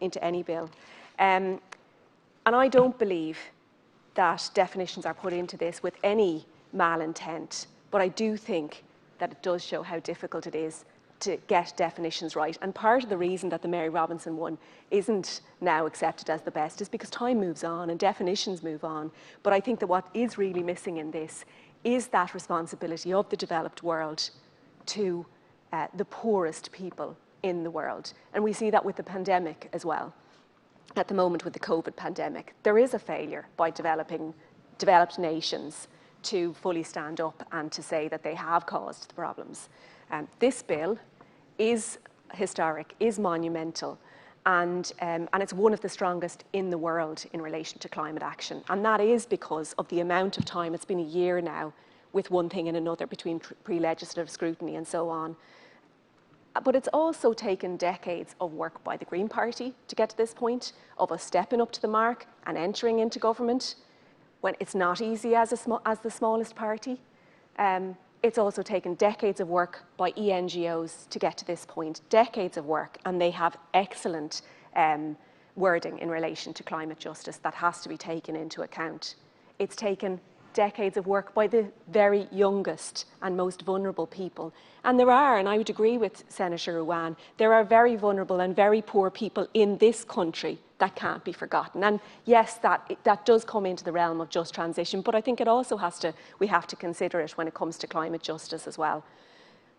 into any bill. And I don't believe that definitions are put into this with any malintent, but I do think that it does show how difficult it is to get definitions right. And part of the reason that the Mary Robinson one isn't now accepted as the best is because time moves on and definitions move on. But I think that what is really missing in this is that responsibility of the developed world to the poorest people in the world. And we see that with the pandemic as well. At the moment with the COVID pandemic, there is a failure by developed nations to fully stand up and to say that they have caused the problems. This bill is historic, is monumental, and it's one of the strongest in the world in relation to climate action. And that is because of the amount of time, it's been a year now, with one thing and another between pre-legislative scrutiny and so on. But it's also taken decades of work by the Green Party to get to this point, of us stepping up to the mark and entering into government when it's not easy as the smallest party. It's also taken decades of work by ENGOs to get to this point, decades of work, and they have excellent wording in relation to climate justice that has to be taken into account. It's taken decades of work by the very youngest and most vulnerable people. And there are, and I would agree with Senator Éaireann, there are very vulnerable and very poor people in this country that can't be forgotten. And yes, that does come into the realm of just transition, but I think it also we have to consider it when it comes to climate justice as well.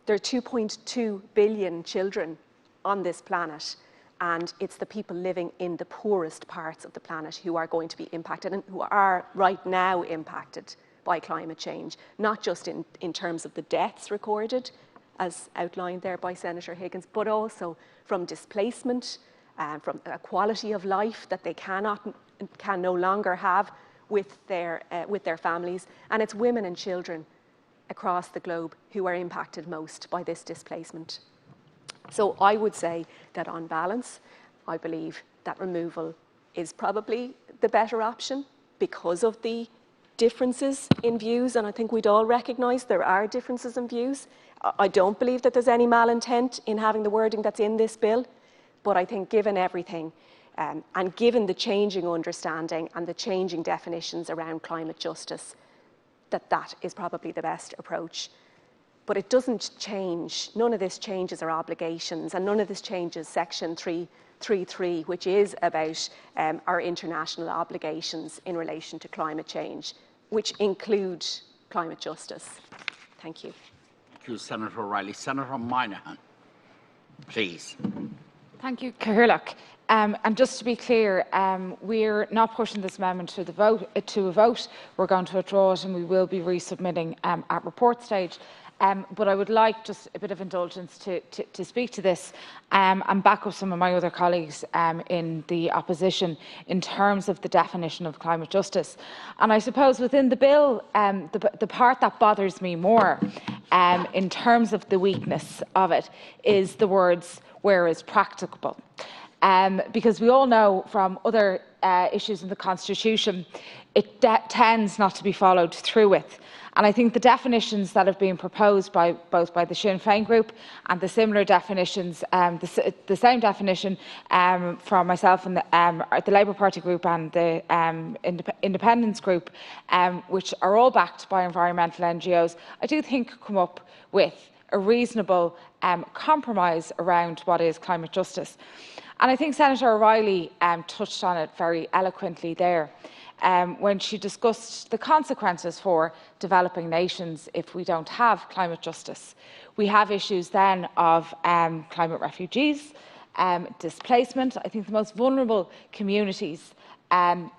There are 2.2 billion children on this planet, and it's the people living in the poorest parts of the planet who are going to be impacted and who are right now impacted by climate change, not just in terms of the deaths recorded, as outlined there by Senator Higgins, but also from displacement, from a quality of life that they can no longer have with their families. And it's women and children across the globe who are impacted most by this displacement. So I would say that on balance, I believe that removal is probably the better option because of the differences in views, and I think we'd all recognise there are differences in views. I don't believe that there's any malintent in having the wording that's in this bill, but I think given everything and given the changing understanding and the changing definitions around climate justice, that is probably the best approach. But it doesn't change, none of this changes our obligations, and none of this changes Section 333, which is about our international obligations in relation to climate change, which include climate justice. Thank you. Thank you, Senator O'Reilly. Senator Moynihan, please. Thank you, Cathaoirleach. And just to be clear, we're not pushing this amendment to a vote. We're going to withdraw it, and we will be resubmitting at report stage. But I would like just a bit of indulgence to speak to this and back up some of my other colleagues in the opposition in terms of the definition of climate justice. And I suppose within the bill, the part that bothers me more in terms of the weakness of it is the words "where is practicable." Because we all know from other issues in the Constitution, it tends not to be followed through with. And I think the definitions that have been proposed both by the Sinn Féin group and the similar definitions, the same definition from myself and the Labour Party group and the Independence group, which are all backed by environmental NGOs, I do think come up with a reasonable compromise around what is climate justice. And I think Senator O'Reilly touched on it very eloquently there. When she discussed the consequences for developing nations if we don't have climate justice. We have issues then of climate refugees, displacement. I think the most vulnerable communities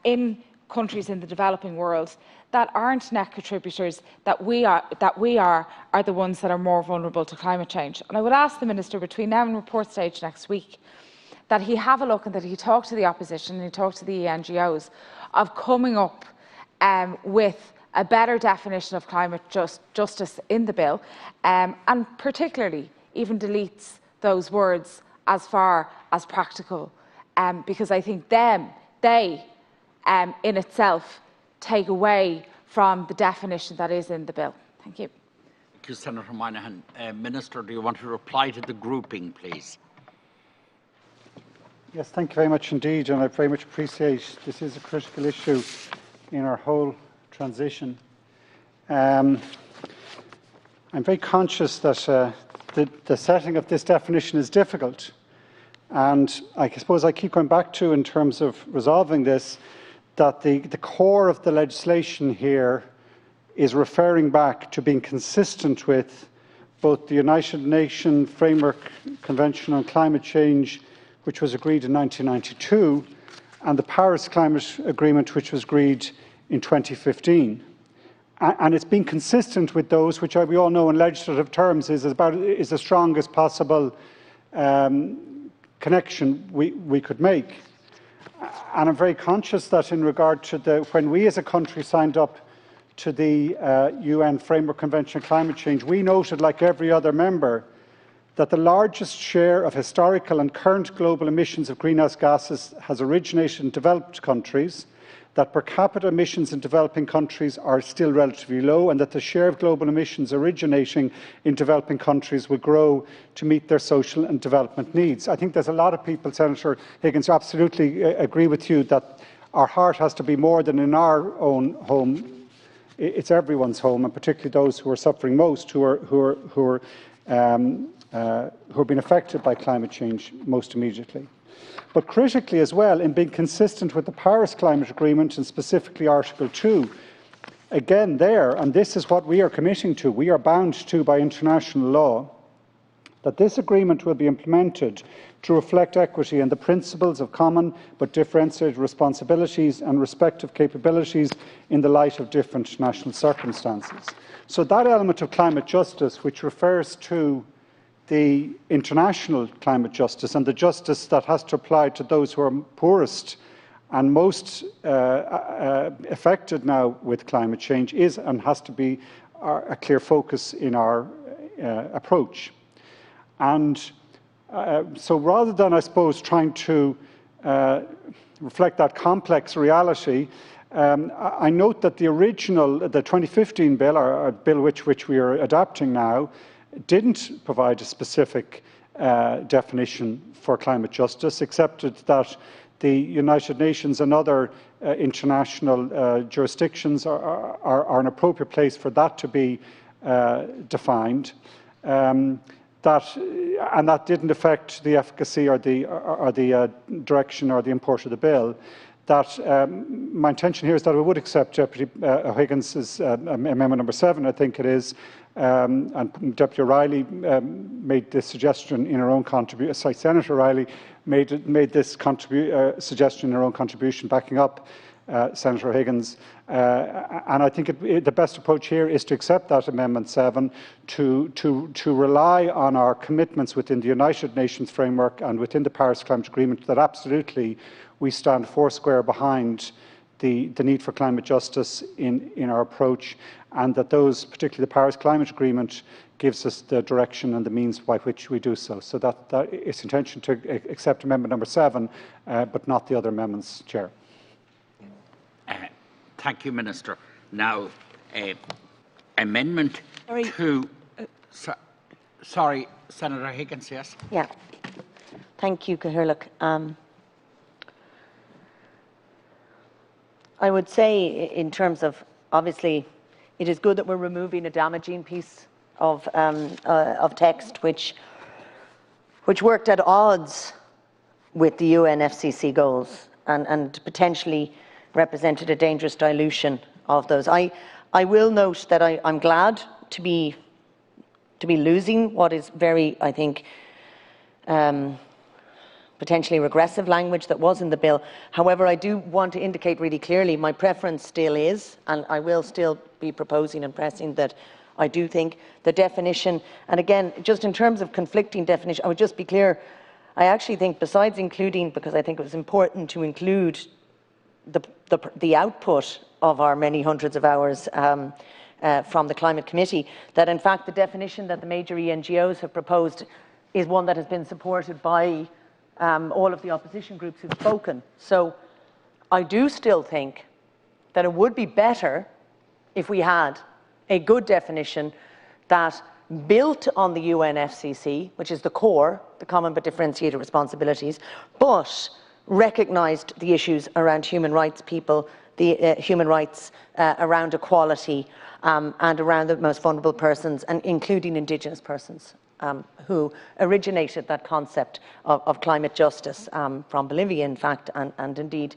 in countries in the developing world that aren't net contributors that we are the ones that are more vulnerable to climate change. And I would ask the Minister between now and report stage next week that he have a look and that he talk to the opposition and he talk to the NGOs of coming up with a better definition of climate justice in the bill, and particularly even deletes those words as far as practical, because I think they in itself take away from the definition that is in the bill. Thank you. Thank you, Senator Moynihan. Minister, do you want to reply to the grouping, please? Yes, thank you very much indeed, and I very much appreciate this is a critical issue in our whole transition. I'm very conscious that the setting of this definition is difficult, and I suppose I keep going back to, in terms of resolving this, that the core of the legislation here is referring back to being consistent with both the United Nations Framework Convention on Climate Change, which was agreed in 1992, and the Paris Climate Agreement, which was agreed in 2015. And it's been consistent with those, which we all know in legislative terms is the strongest possible connection we could make. And I'm very conscious that in regard to when we as a country signed up to the UN Framework Convention on Climate Change, we noted, like every other member, that the largest share of historical and current global emissions of greenhouse gases has originated in developed countries, that per capita emissions in developing countries are still relatively low, and that the share of global emissions originating in developing countries will grow to meet their social and development needs. I think there's a lot of people, Senator Higgins, who absolutely agree with you that our heart has to be more than in our own home. It's everyone's home, and particularly those who are suffering most, who are being affected by climate change most immediately. But critically as well, in being consistent with the Paris Climate Agreement, and specifically Article 2, again there, and this is what we are committing to, we are bound to by international law, that this agreement will be implemented to reflect equity and the principles of common but differentiated responsibilities and respective capabilities in the light of different national circumstances. So that element of climate justice, which refers to the international climate justice and the justice that has to apply to those who are poorest and most affected now with climate change, is and has to be a clear focus in our approach. And so rather than, I suppose, trying to reflect that complex reality, I note that the 2015 bill, or a bill which we are adapting now, didn't provide a specific definition for climate justice, except that the United Nations and other international jurisdictions are an appropriate place for that to be defined. And that didn't affect the efficacy or the direction or the import of the bill. That my intention here is that we would accept Deputy O'Higgins's amendment number 7, I think it is, and Deputy O'Reilly made this suggestion in her own contribution. Sorry, Senator O'Reilly made this suggestion in her own contribution, backing up Senator Higgins. And I think the best approach here is to accept that Amendment 7, to rely on our commitments within the United Nations framework and within the Paris Climate Agreement, that absolutely we stand foursquare behind the need for climate justice in our approach, and that those, particularly the Paris Climate Agreement, gives us the direction and the means by which we do so. So that it's intention to accept Amendment number 7, but not the other amendments, Chair. Thank you, Minister. Now, Amendment 2. Sorry, Senator Higgins, yes? Yeah. Thank you, Cathaoirleach. I would say, in terms of, obviously, it is good that we're removing a damaging piece of text which worked at odds with the UNFCCC goals and potentially represented a dangerous dilution of those. I will note that I'm glad to be losing what is very, I think, potentially regressive language that was in the bill. However, I do want to indicate really clearly my preference still is, and I will still be proposing and pressing, that I do think the definition, and again, just in terms of conflicting definition, I would just be clear, I actually think, besides including, because I think it was important to include the output of our many hundreds of hours from the Climate Committee, that in fact the definition that the major ENGOs have proposed is one that has been supported by all of the opposition groups who've spoken. So I do still think that it would be better if we had a good definition that built on the UNFCCC, which is the core, the common but differentiated responsibilities, but recognised the issues around human rights people, the human rights around equality and around the most vulnerable persons, and including Indigenous persons, who originated that concept of climate justice from Bolivia, in fact, and indeed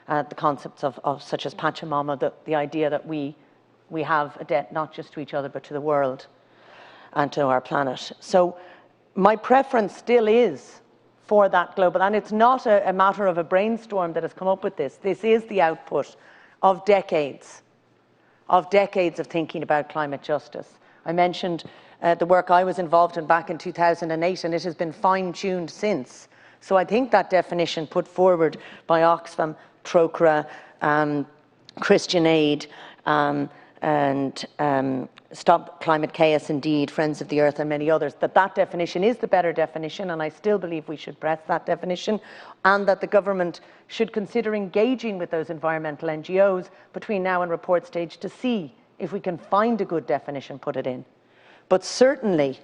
the concepts of such as Pachamama, the idea that we have a debt not just to each other but to the world and to our planet. So my preference still is for that global, and it's not a matter of a brainstorm that has come up with this. This is the output of decades of thinking about climate justice. I mentioned the work I was involved in back in 2008, and it has been fine-tuned since. So I think that definition put forward by Oxfam, Trócaire, Christian Aid, and Stop Climate Chaos, indeed, Friends of the Earth and many others, that definition is the better definition, and I still believe we should press that definition, and that the government should consider engaging with those environmental NGOs between now and report stage to see if we can find a good definition, put it in. But certainly,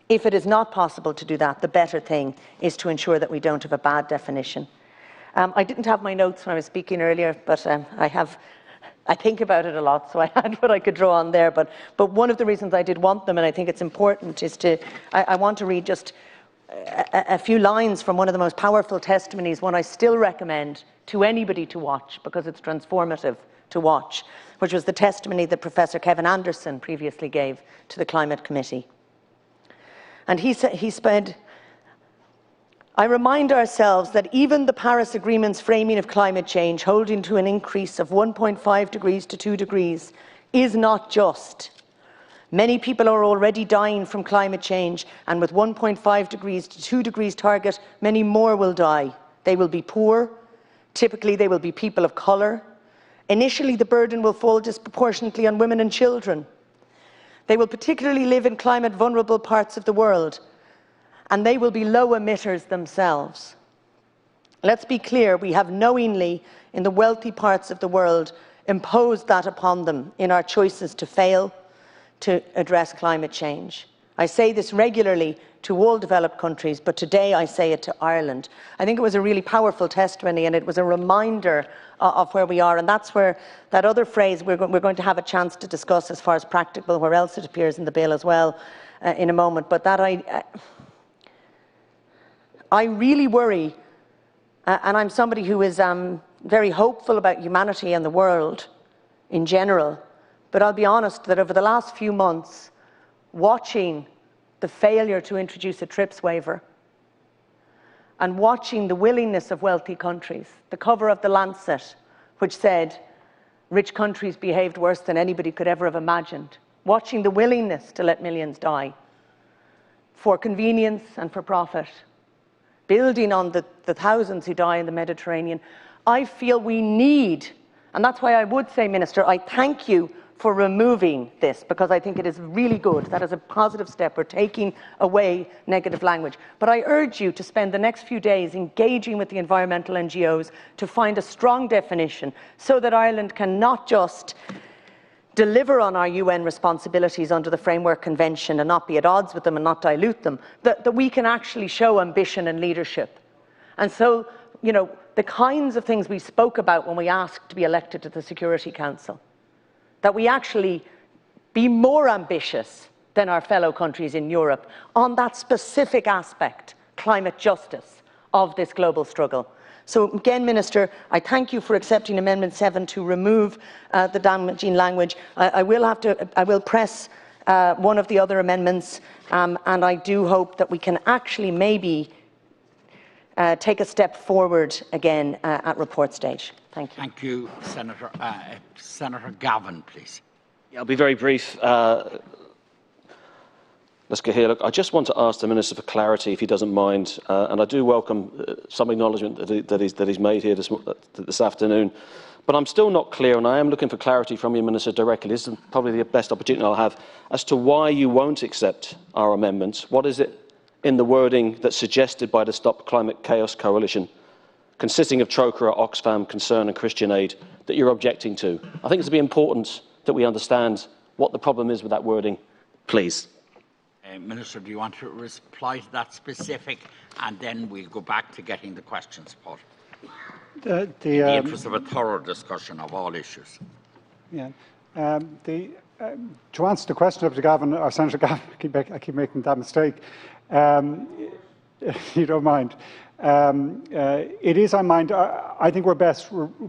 if it is not possible to do that, the better thing is to ensure that we don't have a bad definition. I didn't have my notes when I was speaking earlier, but I think about it a lot, so I had what I could draw on there. But one of the reasons I did want them, and I think it's important, is I want to read just a few lines from one of the most powerful testimonies, one I still recommend to anybody to watch because it's transformative to watch, which was the testimony that Professor Kevin Anderson previously gave to the Climate Committee. And he said, I remind ourselves that even the Paris Agreement's framing of climate change, holding to an increase of 1.5 degrees to 2 degrees, is not just. Many people are already dying from climate change, and with 1.5 degrees to 2 degrees target, many more will die. They will be poor. Typically, they will be people of colour. Initially, the burden will fall disproportionately on women and children. They will particularly live in climate-vulnerable parts of the world, and they will be low emitters themselves. Let's be clear, we have knowingly, in the wealthy parts of the world, imposed that upon them in our choices to fail to address climate change. I say this regularly to all developed countries, but today I say it to Ireland. I think it was a really powerful testimony, and it was a reminder of where we are, and that's where that other phrase we're going to have a chance to discuss as far as practical, where else it appears in the bill as well in a moment, but that I really worry, and I'm somebody who is very hopeful about humanity and the world in general, but I'll be honest that over the last few months, watching the failure to introduce a TRIPS waiver and watching the willingness of wealthy countries, the cover of The Lancet, which said rich countries behaved worse than anybody could ever have imagined, watching the willingness to let millions die for convenience and for profit, building on the thousands who die in the Mediterranean, I feel we need, and that's why I would say, Minister, I thank you for removing this, because I think it is really good. That is a positive step. We're taking away negative language. But I urge you to spend the next few days engaging with the environmental NGOs to find a strong definition so that Ireland can not just deliver on our UN responsibilities under the Framework Convention and not be at odds with them and not dilute them, that we can actually show ambition and leadership. And so, you know, the kinds of things we spoke about when we asked to be elected to the Security Council, that we actually be more ambitious than our fellow countries in Europe on that specific aspect, climate justice, of this global struggle. So again, Minister, I thank you for accepting Amendment 7 to remove the damaging language. I will press one of the other amendments, and I do hope that we can actually maybe take a step forward again at report stage. Thank you. Thank you, Senator. Senator Gavin, please. Yeah, I'll be very brief. Let's go here. Look, I just want to ask the Minister for clarity, if he doesn't mind, and I do welcome some acknowledgement that he's made here this afternoon. But I'm still not clear, and I am looking for clarity from you, Minister, directly. This is probably the best opportunity I'll have, as to why you won't accept our amendments. What is it in the wording that's suggested by the Stop Climate Chaos Coalition, consisting of Trócaire, Oxfam, Concern and Christian Aid, that you're objecting to? I think it's to be important that we understand what the problem is with that wording please. Minister, do you want to reply to that specific, and then we'll go back to getting the questions put? In the interest of a thorough discussion of all issues. Yeah. To answer the question up to Gavin, or Senator Gavin, I keep making that mistake. If you don't mind. It is on mind. I think we're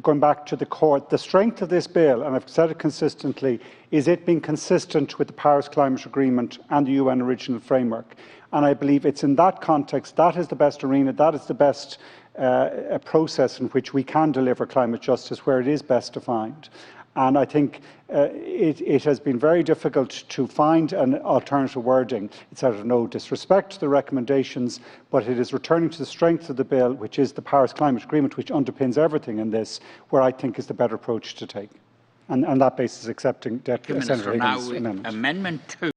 going back to the court. The strength of this bill, and I've said it consistently, is it being consistent with the Paris Climate Agreement and the UN Original Framework. And I believe it's in that context, that is the best arena, that is the best process in which we can deliver climate justice where it is best defined. And I think it has been very difficult to find an alternative wording. It's out of no disrespect to the recommendations, but it is returning to the strength of the bill, which is the Paris Climate Agreement, which underpins everything in this, where I think is the better approach to take. And on that basis, accepting Senator Higgins' amendment. Amendment 2.